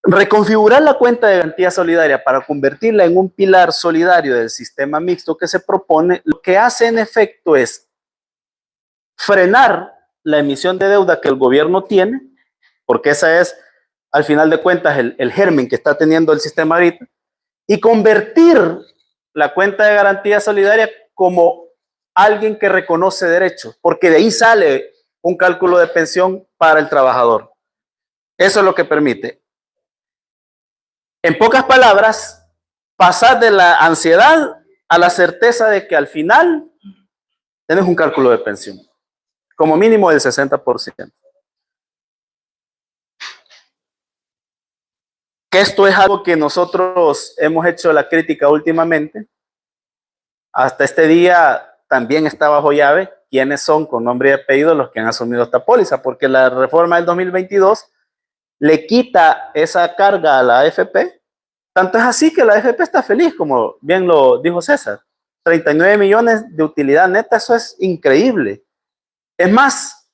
reconfigurar la cuenta de garantía solidaria para convertirla en un pilar solidario del sistema mixto que se propone, lo que hace en efecto es frenar la emisión de deuda que el gobierno tiene, porque esa es, al final de cuentas, el germen que está teniendo el sistema ahorita, y convertir la cuenta de garantía solidaria como alguien que reconoce derechos, porque de ahí sale un cálculo de pensión para el trabajador. Eso es lo que permite. En pocas palabras, pasar de la ansiedad a la certeza de que al final tienes un cálculo de pensión, como mínimo del 60%. Que esto es algo que nosotros hemos hecho la crítica últimamente. Hasta este día también está bajo llave quiénes son con nombre y apellido los que han asumido esta póliza, porque la reforma del 2022 le quita esa carga a la AFP. Tanto es así que la AFP está feliz, como bien lo dijo César. 39 millones de utilidad neta, eso es increíble. Es más,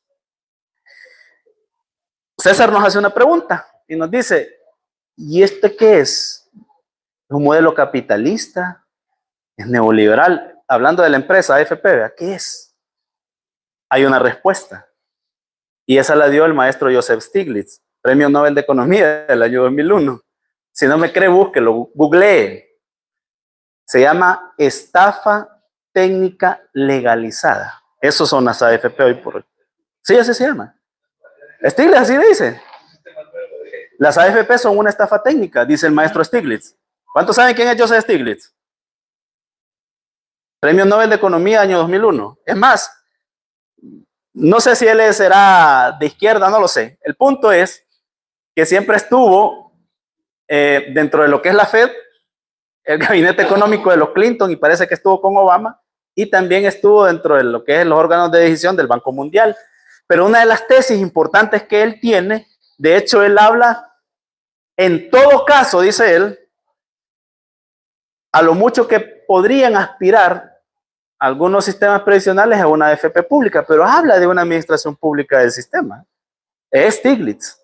César nos hace una pregunta y nos dice, ¿y este qué es? ¿Es un modelo capitalista? ¿Es neoliberal? Hablando de la empresa AFP, ¿qué es? Hay una respuesta. Y esa la dio el maestro Joseph Stiglitz, Premio Nobel de Economía del año 2001. Si no me cree, búsquelo, googlee. Se llama estafa técnica legalizada. Esos son las AFP hoy por hoy. Sí, así se llama. Stiglitz así dice. Las AFP son una estafa técnica, dice el maestro Stiglitz. ¿Cuántos saben quién es Joseph Stiglitz? Premio Nobel de Economía año 2001. Es más, no sé si él será de izquierda, no lo sé. El punto es que siempre estuvo dentro de lo que es la Fed, el gabinete económico de los Clinton, y parece que estuvo con Obama, y también estuvo dentro de lo que es los órganos de decisión del Banco Mundial. Pero una de las tesis importantes que él tiene, de hecho él habla, en todo caso, dice él, a lo mucho que podrían aspirar algunos sistemas previsionales a una AFP pública, pero habla de una administración pública del sistema. Es Stiglitz.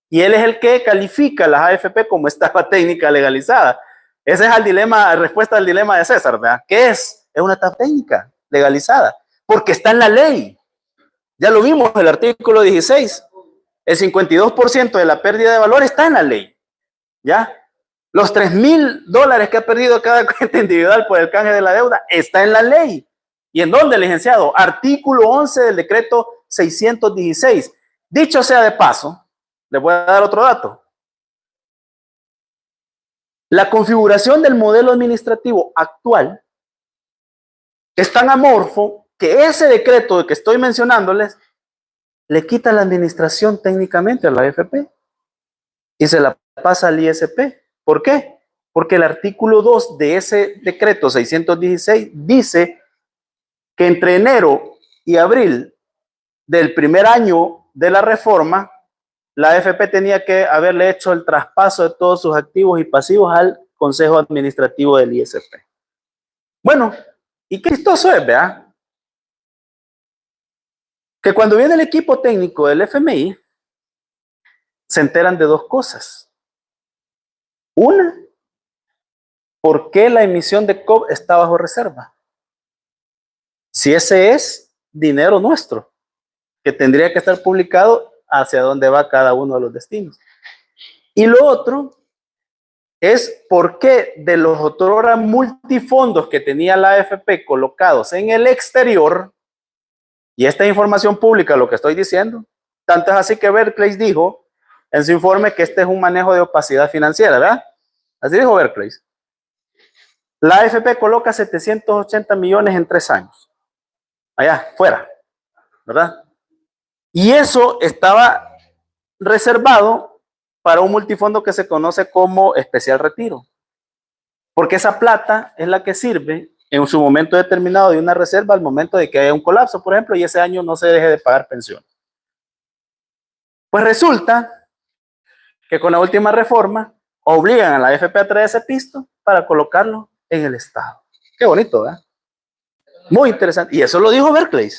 Y él es el que califica las AFP como estafa técnica legalizada. Ese es el dilema, la respuesta al dilema de César, ¿verdad? ¿Qué es? Es una estafa técnica legalizada, porque está en la ley. Ya lo vimos, el artículo 16. El 52% de la pérdida de valor está en la ley. ¿Ya? Los $3,000 que ha perdido cada cuenta individual por el canje de la deuda está en la ley. ¿Y en dónde, licenciado? Artículo 11 del decreto 616. Dicho sea de paso, les voy a dar otro dato. La configuración del modelo administrativo actual es tan amorfo que ese decreto de que estoy mencionándoles le quita la administración técnicamente a la AFP y se la pasa al ISP. ¿Por qué? Porque el artículo 2 de ese decreto 616 dice que entre enero y abril del primer año de la reforma, la AFP tenía que haberle hecho el traspaso de todos sus activos y pasivos al Consejo Administrativo del ISP. Bueno, y qué chistoso es, ¿verdad? Que cuando viene el equipo técnico del FMI, se enteran de dos cosas. Una, ¿por qué la emisión de COP está bajo reserva? Si ese es dinero nuestro, que tendría que estar publicado hacia dónde va cada uno de los destinos. Y lo otro es por qué de los otrora multifondos que tenía la AFP colocados en el exterior, y esta información pública, lo que estoy diciendo, tanto es así que Berkeley dijo en su informe que este es un manejo de opacidad financiera, ¿verdad? Así dijo Berkeley. La AFP coloca 780 millones en 3 años. Allá, fuera, ¿verdad? Y eso estaba reservado para un multifondo que se conoce como especial retiro. Porque esa plata es la que sirve en su momento determinado de una reserva al momento de que haya un colapso, por ejemplo, y ese año no se deje de pagar pensión. Pues resulta que con la última reforma obligan a la AFP a traer ese pisto para colocarlo en el Estado. Qué bonito, ¿verdad? Muy interesante. Y eso lo dijo Berkeley.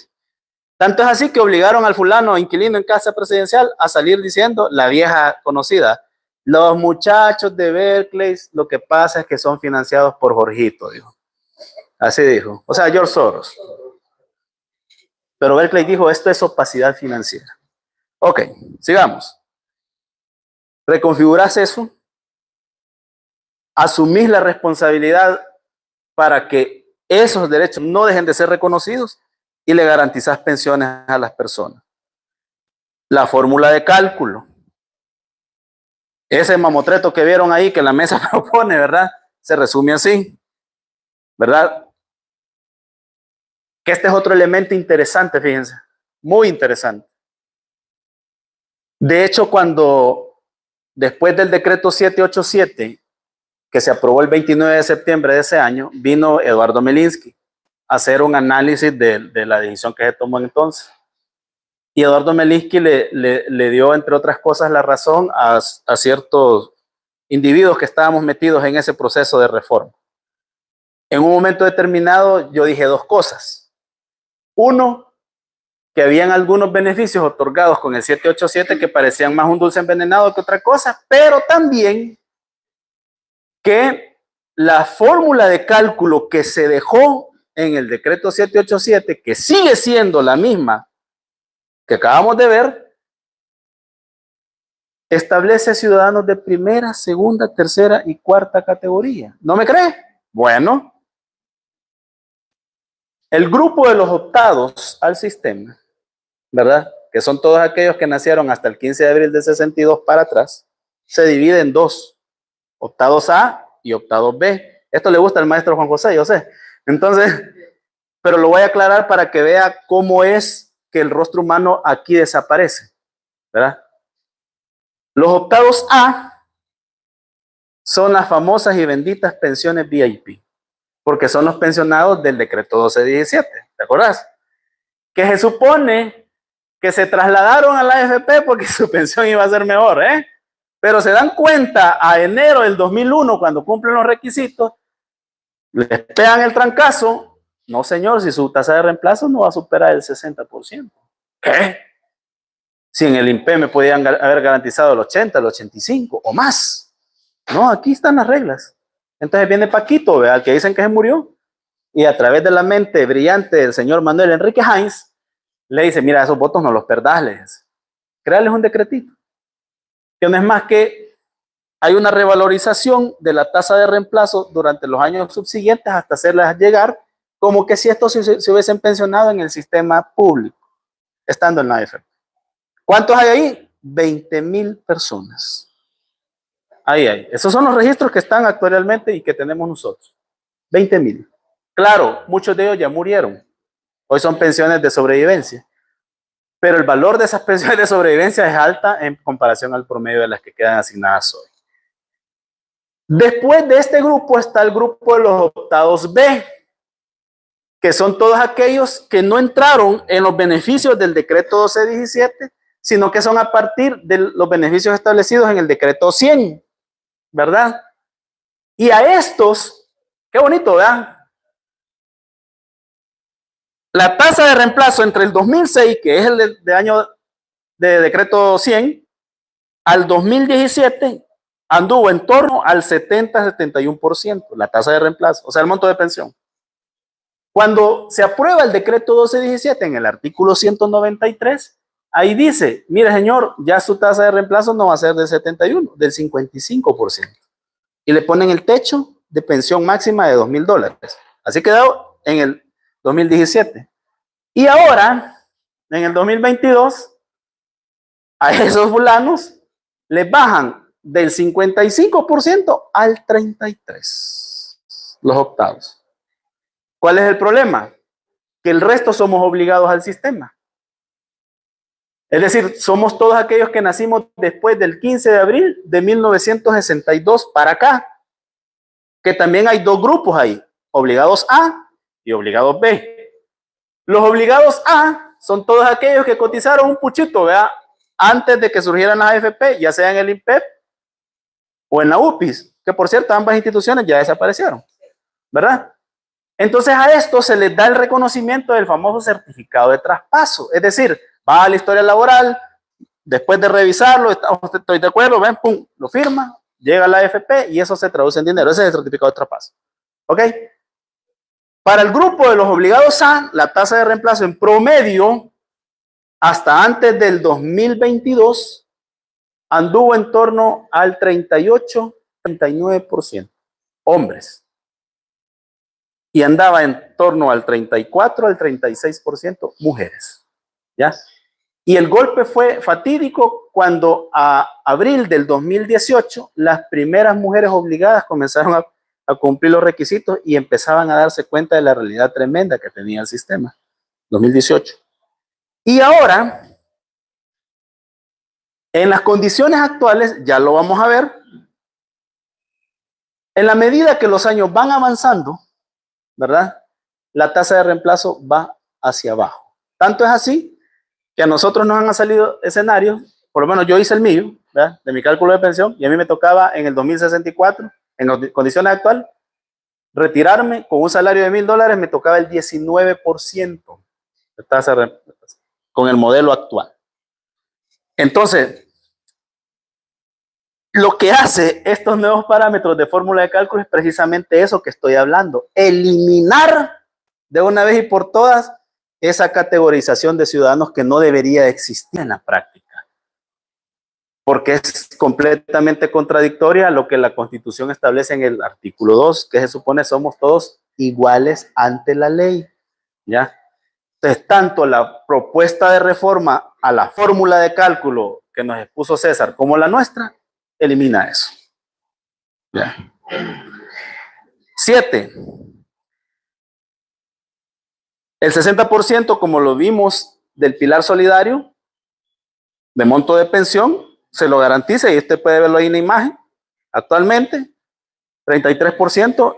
Tanto es así que obligaron al fulano inquilino en casa presidencial a salir diciendo, la vieja conocida, los muchachos de Berkeley, lo que pasa es que son financiados por Jorgito, dijo. Así dijo. O sea, George Soros. Pero Berkeley dijo, esto es opacidad financiera. Ok, sigamos. Reconfigurás eso, asumís la responsabilidad para que esos derechos no dejen de ser reconocidos y le garantizás pensiones a las personas. La fórmula de cálculo. Ese mamotreto que vieron ahí que la mesa propone, ¿verdad? Se resume así, ¿verdad? Que este es otro elemento interesante, fíjense, muy interesante. De hecho, cuando después del decreto 787, que se aprobó el 29 de septiembre de ese año, vino Eduardo Melinsky a hacer un análisis de la decisión que se tomó entonces. Y Eduardo Melinsky le dio, entre otras cosas, la razón a ciertos individuos que estábamos metidos en ese proceso de reforma. En un momento determinado, yo dije dos cosas. Uno, que habían algunos beneficios otorgados con el 787 que parecían más un dulce envenenado que otra cosa, pero también que la fórmula de cálculo que se dejó en el decreto 787, que sigue siendo la misma que acabamos de ver, establece ciudadanos de primera, segunda, tercera y cuarta categoría. ¿No me cree? Bueno, el grupo de los optados al sistema, ¿verdad? Que son todos aquellos que nacieron hasta el 15 de abril del 62 para atrás, se divide en dos, optados A y optados B. Esto le gusta al maestro Juan José, yo sé. Entonces, pero lo voy a aclarar para que vea cómo es que el rostro humano aquí desaparece, ¿verdad? Los optados A son las famosas y benditas pensiones VIP, porque son los pensionados del decreto 1217, ¿te acordás? Que se supone que se trasladaron a la AFP porque su pensión iba a ser mejor, ¿eh? Pero se dan cuenta a enero del 2001, cuando cumplen los requisitos, les pegan el trancazo. No, señor, si su tasa de reemplazo no va a superar el 60%. ¿Qué? Si en el INPE me podían haber garantizado el 80, el 85 o más. No, aquí están las reglas. Entonces viene Paquito, ¿ve? Al que dicen que se murió, y a través de la mente brillante del señor Manuel Enrique Heinz, le dice, mira, esos votos no los perdás, le dice. Créales un decretito. Que no es más que hay una revalorización de la tasa de reemplazo durante los años subsiguientes hasta hacerlas llegar como que si estos se hubiesen pensionado en el sistema público, estando en la AFP. ¿Cuántos hay ahí? 20,000 personas. Ahí hay. Esos son los registros que están actualmente y que tenemos nosotros. 20,000. Claro, muchos de ellos ya murieron. Hoy son pensiones de sobrevivencia. Pero el valor de esas pensiones de sobrevivencia es alta en comparación al promedio de las que quedan asignadas hoy. Después de este grupo está el grupo de los optados B. que son todos aquellos que no entraron en los beneficios del decreto 1217, sino que son a partir de los beneficios establecidos en el decreto 100, ¿verdad? Y a estos, qué bonito, ¿verdad? La tasa de reemplazo entre el 2006, que es el de año de decreto 100, al 2017 anduvo en torno al 70-71%, la tasa de reemplazo, o sea, el monto de pensión. Cuando se aprueba el decreto 1217 en el artículo 193, ahí dice, mire señor, ya su tasa de reemplazo no va a ser del 71, del 55%. Y le ponen el techo de pensión máxima de $2,000. Así quedó en el 2017. Y ahora, en el 2022, a esos fulanos les bajan del 55% al 33%, los octavos. ¿Cuál es el problema? Que el resto somos obligados al sistema. Es decir, somos todos aquellos que nacimos después del 15 de abril de 1962 para acá. Que también hay dos grupos ahí, obligados A y obligados B. Los obligados A son todos aquellos que cotizaron un puchito, ¿verdad? Antes de que surgieran las AFP, ya sea en el INPEP o en la UPIS, que por cierto ambas instituciones ya desaparecieron, ¿verdad? Entonces a esto se les da el reconocimiento del famoso certificado de traspaso, es decir, va a la historia laboral, después de revisarlo, estoy de acuerdo, ven, pum, lo firma, llega a la AFP y eso se traduce en dinero, ese es el certificado de traspaso, ¿ok? Para el grupo de los obligados A, la tasa de reemplazo en promedio, hasta antes del 2022, anduvo en torno al 38-39%, hombres. Y andaba en torno al 34 al 36% mujeres, ¿ya? Y el golpe fue fatídico cuando a abril del 2018 las primeras mujeres obligadas comenzaron a cumplir los requisitos y empezaban a darse cuenta de la realidad tremenda que tenía el sistema, 2018. Y ahora, en las condiciones actuales, ya lo vamos a ver, en la medida que los años van avanzando, ¿verdad? La tasa de reemplazo va hacia abajo. Tanto es así que a nosotros nos han salido escenarios, por lo menos yo hice el mío, ¿verdad? De mi cálculo de pensión, y a mí me tocaba en el 2064, en las condiciones actuales, retirarme con un salario de $1,000, me tocaba el 19% de tasa de reemplazo, con el modelo actual. Entonces, lo que hace estos nuevos parámetros de fórmula de cálculo es precisamente eso que estoy hablando, eliminar de una vez y por todas esa categorización de ciudadanos que no debería existir en la práctica, porque es completamente contradictoria a lo que la Constitución establece en el artículo 2, que se supone somos todos iguales ante la ley, ¿ya? Entonces, tanto la propuesta de reforma a la fórmula de cálculo que nos expuso César como la nuestra, elimina eso. ¿Ya? 7. El 60%, como lo vimos, del pilar solidario, de monto de pensión, se lo garantiza, y usted puede verlo ahí en la imagen, actualmente, 33%,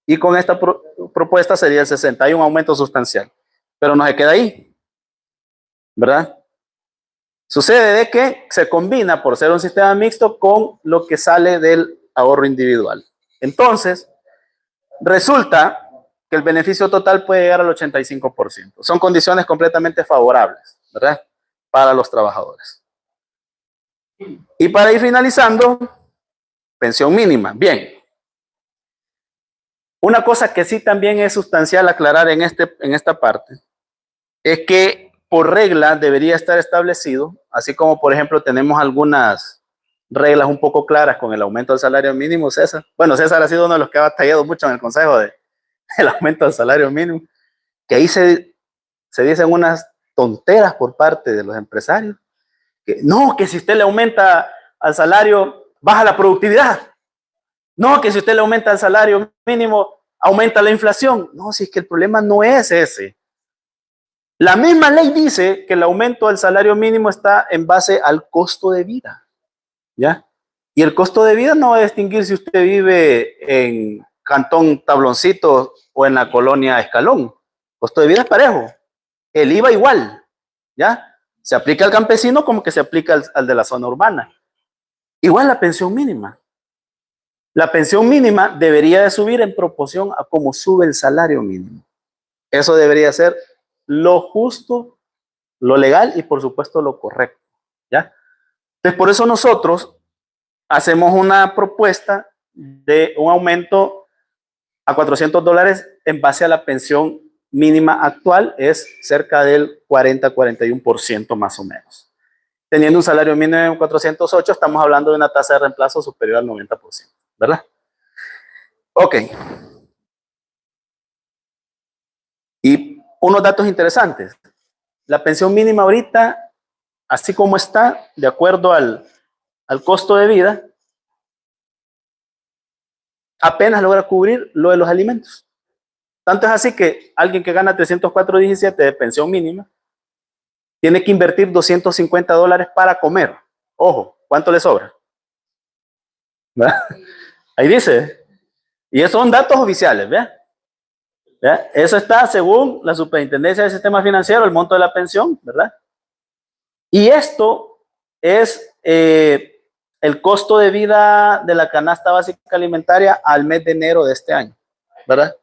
y con esta propuesta sería el 60%, hay un aumento sustancial, pero no se queda ahí, ¿verdad? Sucede de que se combina, por ser un sistema mixto, con lo que sale del ahorro individual. Entonces, resulta que el beneficio total puede llegar al 85%. Son condiciones completamente favorables, ¿verdad? Para los trabajadores. Y para ir finalizando, pensión mínima. Bien. Una cosa que sí también es sustancial aclarar en esta parte es que por regla debería estar establecido, así como por ejemplo tenemos algunas reglas un poco claras con el aumento del salario mínimo, César. Bueno, César ha sido uno de los que ha batallado mucho en el consejo del aumento del salario mínimo, que ahí se dicen unas tonteras por parte de los empresarios, que no, que si usted le aumenta al salario, baja la productividad. No, que si usted le aumenta el salario mínimo, aumenta la inflación. No, si es que el problema no es ese. La misma ley dice que el aumento del salario mínimo está en base al costo de vida, ¿ya? Y el costo de vida no va a distinguir si usted vive en Cantón Tabloncito o en la colonia Escalón. Costo de vida es parejo. El IVA igual, ¿ya? Se aplica al campesino como que se aplica al de la zona urbana. Igual la pensión mínima. La pensión mínima debería de subir en proporción a cómo sube el salario mínimo. Eso debería ser lo justo, lo legal y por supuesto lo correcto, ¿ya? Entonces por eso nosotros hacemos una propuesta de un aumento a $400 en base a la pensión mínima actual, es cerca del 40-41% más o menos. Teniendo un salario mínimo de 408, estamos hablando de una tasa de reemplazo superior al 90%, ¿verdad? Ok. Y unos datos interesantes. La pensión mínima ahorita, así como está, de acuerdo al costo de vida, apenas logra cubrir lo de los alimentos. Tanto es así que alguien que gana 304.17 de pensión mínima tiene que invertir $250 para comer. Ojo, ¿cuánto le sobra? ¿Verdad? Ahí dice. Y esos son datos oficiales, ¿verdad? ¿Verdad? Eso está según la Superintendencia del Sistema Financiero, el monto de la pensión, ¿verdad? Y esto es el costo de vida de la canasta básica alimentaria al mes de enero de este año, ¿verdad?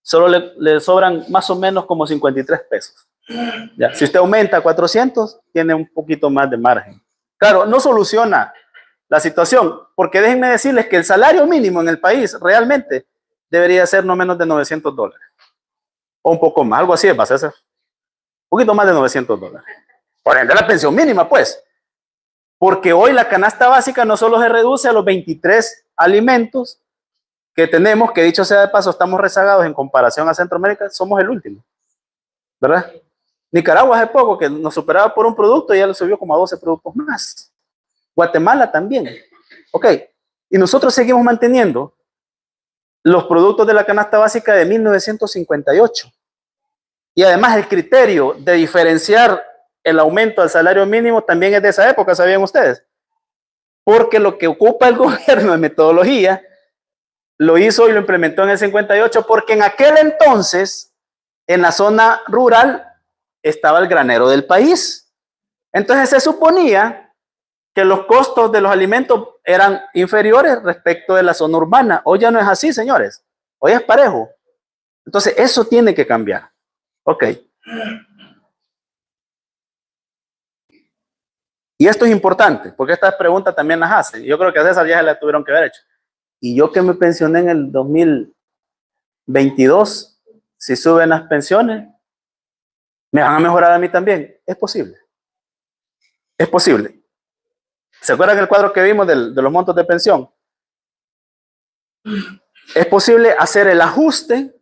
Solo le sobran más o menos como 53 pesos. Ya. Si usted aumenta a 400, tiene un poquito más de margen. Claro, no soluciona la situación, porque déjenme decirles que el salario mínimo en el país realmente debería ser no menos de $900. O un poco más, algo así va a ser. Un poquito más de $900. Por ende, la pensión mínima, pues. Porque hoy la canasta básica no solo se reduce a los 23 alimentos que tenemos, que dicho sea de paso, estamos rezagados en comparación a Centroamérica, somos el último, ¿verdad? Nicaragua hace poco que nos superaba por un producto y ya lo subió como a 12 productos más. Guatemala también. Ok, y nosotros seguimos manteniendo los productos de la canasta básica de 1958. Y además el criterio de diferenciar el aumento al salario mínimo también es de esa época, ¿sabían ustedes? Porque lo que ocupa el gobierno de metodología lo hizo y lo implementó en el 58, porque en aquel entonces, en la zona rural, estaba el granero del país. Entonces se suponía que los costos de los alimentos eran inferiores respecto de la zona urbana. Hoy ya no es así, señores. Hoy es parejo. Entonces eso tiene que cambiar. Ok. Y esto es importante, porque estas preguntas también las hacen. Yo creo que a César ya se las tuvieron que haber hecho. Y yo que me pensioné en el 2022, si suben las pensiones, ¿me van a mejorar a mí también? Es posible. Es posible. ¿Se acuerdan el cuadro que vimos de los montos de pensión? Es posible hacer el ajuste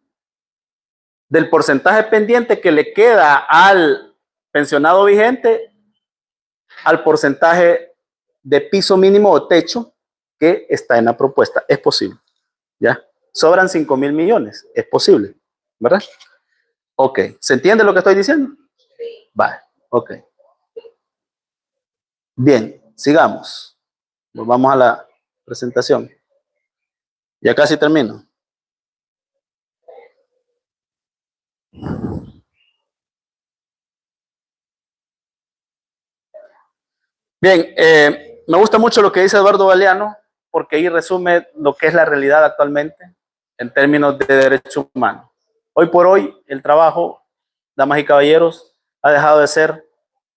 del porcentaje pendiente que le queda al pensionado vigente al porcentaje de piso mínimo o techo que está en la propuesta. Es posible. ¿Ya? Sobran 5.000 millones. Es posible. ¿Verdad? Ok. ¿Se entiende lo que estoy diciendo? Vale. Ok. Bien. Sigamos. Volvamos a la presentación. Ya casi termino. Bien, me gusta mucho lo que dice Eduardo Galeano, porque ahí resume lo que es la realidad actualmente en términos de derechos humanos. Hoy por hoy, el trabajo, damas y caballeros, ha dejado de ser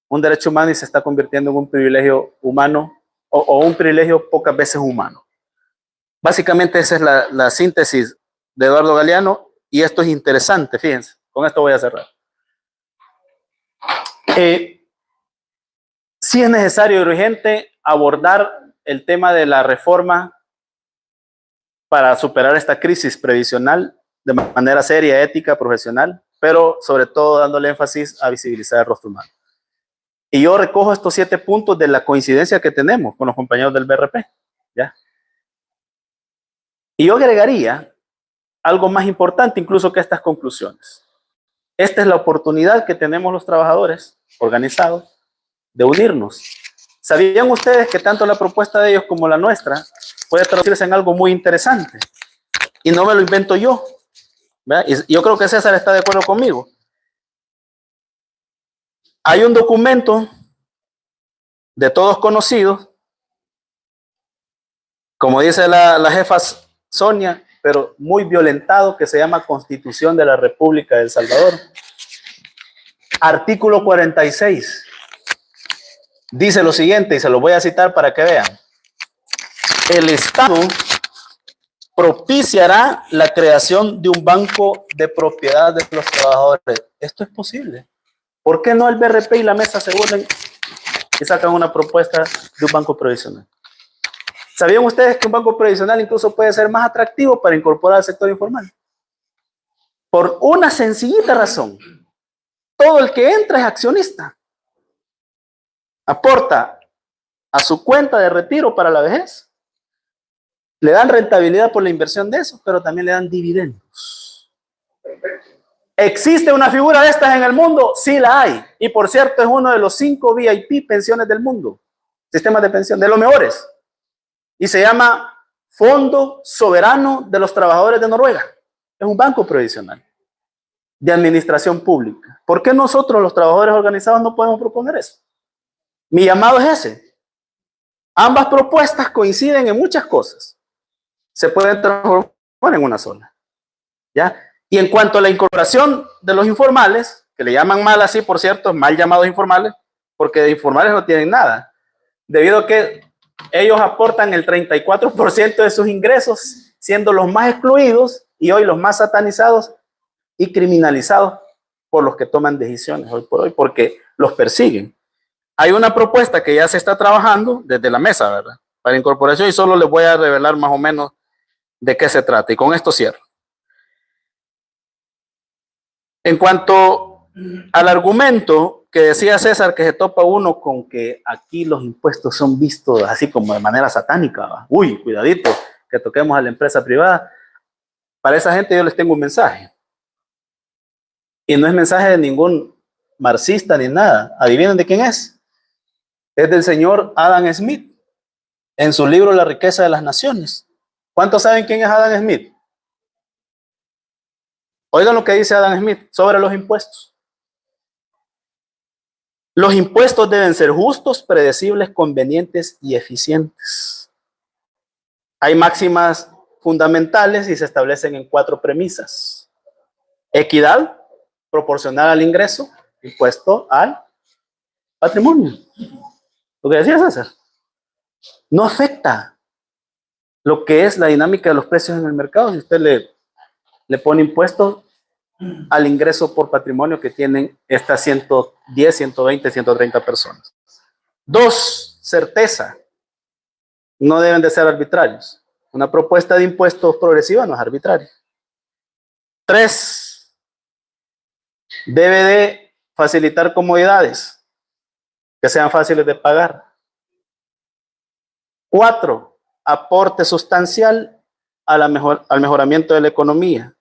un derecho humano y se está convirtiendo en un privilegio humano o un privilegio pocas veces humano. Básicamente esa es la síntesis de Eduardo Galeano y esto es interesante, fíjense, con esto voy a cerrar. Sí es necesario y urgente abordar el tema de la reforma para superar esta crisis previsional de manera seria, ética, profesional, pero sobre todo dándole énfasis a visibilizar el rostro humano. Y yo recojo estos 7 puntos de la coincidencia que tenemos con los compañeros del BRP, ¿ya? Y yo agregaría algo más importante incluso que estas conclusiones. Esta es la oportunidad que tenemos los trabajadores organizados de unirnos. ¿Sabían ustedes que tanto la propuesta de ellos como la nuestra puede traducirse en algo muy interesante? Y no me lo invento yo. ¿verdad? Y yo creo que César está de acuerdo conmigo. Hay un documento de todos conocidos, como dice la jefa Sonia, pero muy violentado, que se llama Constitución de la República de El Salvador. Artículo 46. Dice lo siguiente, y se lo voy a citar para que vean. El Estado propiciará la creación de un banco de propiedad de los trabajadores. Esto es posible. ¿Por qué no el BRP y la mesa se unen y sacan una propuesta de un banco provisional? ¿Sabían ustedes que un banco provisional incluso puede ser más atractivo para incorporar al sector informal? Por una sencillita razón. Todo el que entra es accionista. Aporta a su cuenta de retiro para la vejez. Le dan rentabilidad por la inversión de eso, pero también le dan dividendos. ¿Existe una figura de estas en el mundo? Sí la hay. Y por cierto, es uno de los 5 VIP pensiones del mundo. Sistemas de pensión, de los mejores. Y se llama Fondo Soberano de los Trabajadores de Noruega. Es un banco provisional de administración pública. ¿Por qué nosotros, los trabajadores organizados, no podemos proponer eso? Mi llamado es ese. Ambas propuestas coinciden en muchas cosas. Se pueden transformar en una sola. ¿Ya? Y en cuanto a la incorporación de los informales, que le llaman mal así, por cierto, mal llamados informales, porque de informales no tienen nada, debido a que ellos aportan el 34% de sus ingresos, siendo los más excluidos y hoy los más satanizados y criminalizados por los que toman decisiones hoy por hoy, porque los persiguen. Hay una propuesta que ya se está trabajando desde la mesa, ¿verdad?, para incorporación, y solo les voy a revelar más o menos de qué se trata, y con esto cierro. En cuanto al argumento que decía César, que se topa uno con que aquí los impuestos son vistos así como de manera satánica, ¿va? Uy, cuidadito, que toquemos a la empresa privada. Para esa gente yo les tengo un mensaje. Y no es mensaje de ningún marxista ni nada. ¿Adivinen de quién es? Es del señor Adam Smith, en su libro La riqueza de las naciones. ¿Cuántos saben quién es Adam Smith? Oigan lo que dice Adam Smith sobre los impuestos. Los impuestos deben ser justos, predecibles, convenientes y eficientes. Hay máximas fundamentales y se establecen en 4 premisas. Equidad, proporcional al ingreso, impuesto al patrimonio. Lo que decía César. No afecta lo que es la dinámica de los precios en el mercado si usted le pone impuestos al ingreso por patrimonio que tienen estas 110, 120, 130 personas. 2, certeza. No deben de ser arbitrarios. Una propuesta de impuestos progresiva no es arbitraria. 3, debe de facilitar comodidades que sean fáciles de pagar. 4, aporte sustancial al mejoramiento de la economía,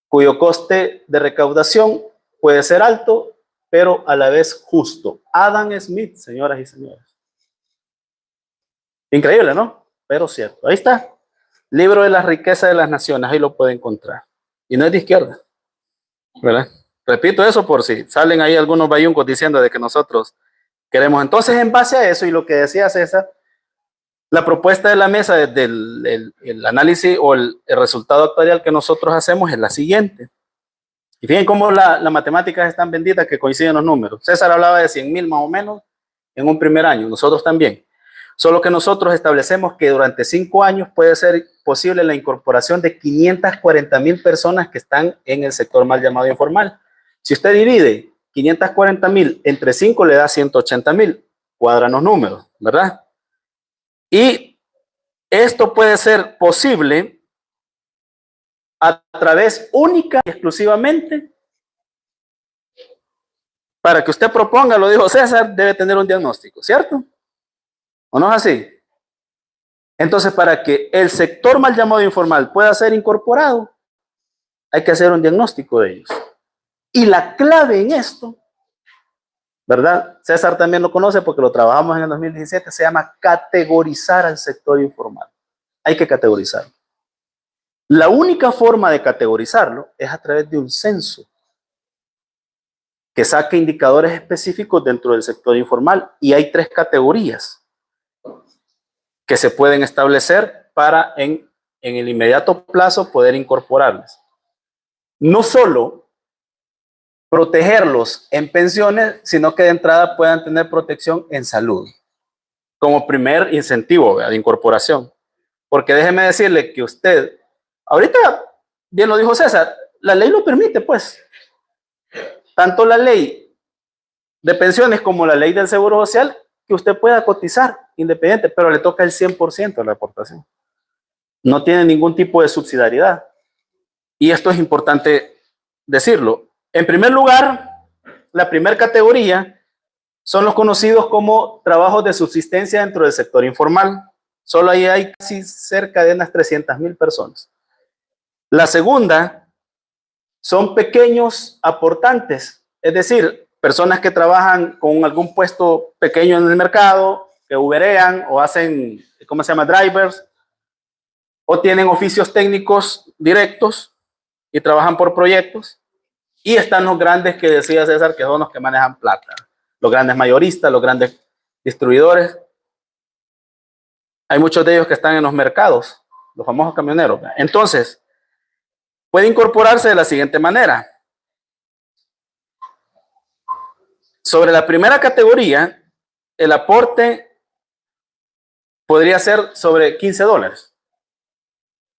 cuyo coste de recaudación puede ser alto, pero a la vez justo. Adam Smith, señoras y señores. Increíble, ¿no? Pero cierto. Ahí está. Libro de la riqueza de las naciones. Ahí lo puede encontrar. Y no es de izquierda, ¿verdad? Repito eso por si salen ahí algunos bayuncos diciendo de que nosotros queremos. Entonces, en base a eso y lo que decía César, la propuesta de la mesa desde el análisis o el resultado actuarial que nosotros hacemos es la siguiente. Y fíjense cómo la matemática es tan bendita que coinciden los números. César hablaba de 100,000 más o menos en un primer año, nosotros también. Solo que nosotros establecemos que durante 5 años puede ser posible la incorporación de 540,000 personas que están en el sector mal llamado informal. Si usted divide 540,000 entre 5 le da 180,000. Cuadran los números, ¿verdad? Y esto puede ser posible a través única y exclusivamente, para que usted proponga, lo dijo César, debe tener un diagnóstico, ¿cierto? ¿O no es así? Entonces, para que el sector mal llamado informal pueda ser incorporado, hay que hacer un diagnóstico de ellos. Y la clave en esto, ¿verdad? César también lo conoce porque lo trabajamos en el 2017, se llama categorizar al sector informal. Hay que categorizarlo. La única forma de categorizarlo es a través de un censo que saque indicadores específicos dentro del sector informal, y hay 3 categorías que se pueden establecer para en el inmediato plazo poder incorporarlas. No solo protegerlos en pensiones, sino que de entrada puedan tener protección en salud, como primer incentivo, ¿verdad?, de incorporación. Porque déjeme decirle que usted, ahorita, bien lo dijo César, la ley lo permite, pues. Tanto la ley de pensiones como la ley del Seguro Social, que usted pueda cotizar independiente, pero le toca el 100% de la aportación. No tiene ningún tipo de subsidiariedad. Y esto es importante decirlo. En primer lugar, la primera categoría son los conocidos como trabajos de subsistencia dentro del sector informal. Solo ahí hay casi cerca de unas 300,000 personas. La segunda son pequeños aportantes, es decir, personas que trabajan con algún puesto pequeño en el mercado, que uberean o hacen, ¿cómo se llama?, drivers, o tienen oficios técnicos directos y trabajan por proyectos. Y están los grandes que decía César, que son los que manejan plata, los grandes mayoristas, los grandes distribuidores. Hay muchos de ellos que están en los mercados, los famosos camioneros. Entonces, puede incorporarse de la siguiente manera. Sobre la primera categoría, el aporte podría ser sobre $15.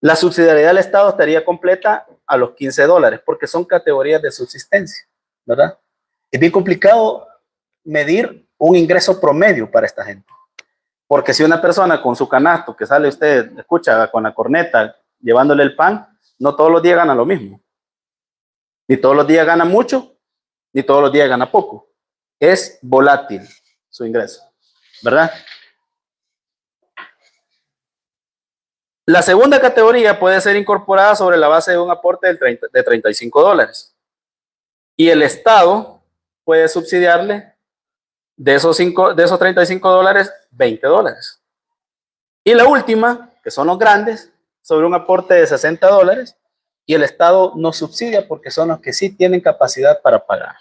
La subsidiariedad del Estado estaría completa a los $15, porque son categorías de subsistencia, ¿verdad? Es bien complicado medir un ingreso promedio para esta gente. Porque si una persona con su canasto, que sale usted, escucha, con la corneta, llevándole el pan, no todos los días gana lo mismo. Ni todos los días gana mucho, ni todos los días gana poco. Es volátil su ingreso, ¿verdad? La segunda categoría puede ser incorporada sobre la base de un aporte de $35. Y el Estado puede subsidiarle de esos $35, $20. Y la última, que son los grandes, sobre un aporte de $60, y el Estado no subsidia porque son los que sí tienen capacidad para pagar.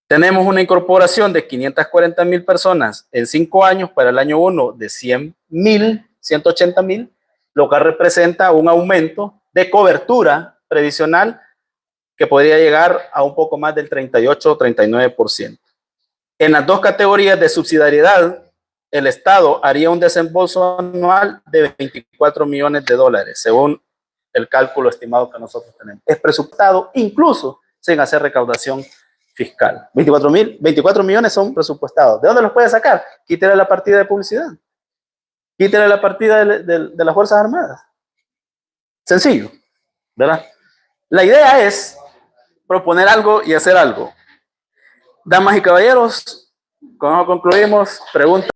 Tenemos una incorporación de 540,000 personas en 5 años para el año 1 de 180,000, lo que representa un aumento de cobertura previsional que podría llegar a un poco más del 38 o 39%. En las 2 categorías de subsidiariedad, el Estado haría un desembolso anual de $24 millones, según el cálculo estimado que nosotros tenemos. Es presupuestado incluso sin hacer recaudación fiscal. 24 millones son presupuestados. ¿De dónde los puede sacar? Quítale la partida de publicidad. Quítale la partida de las Fuerzas Armadas. Sencillo, ¿verdad? La idea es proponer algo y hacer algo. Damas y caballeros, con eso concluimos. Preguntas.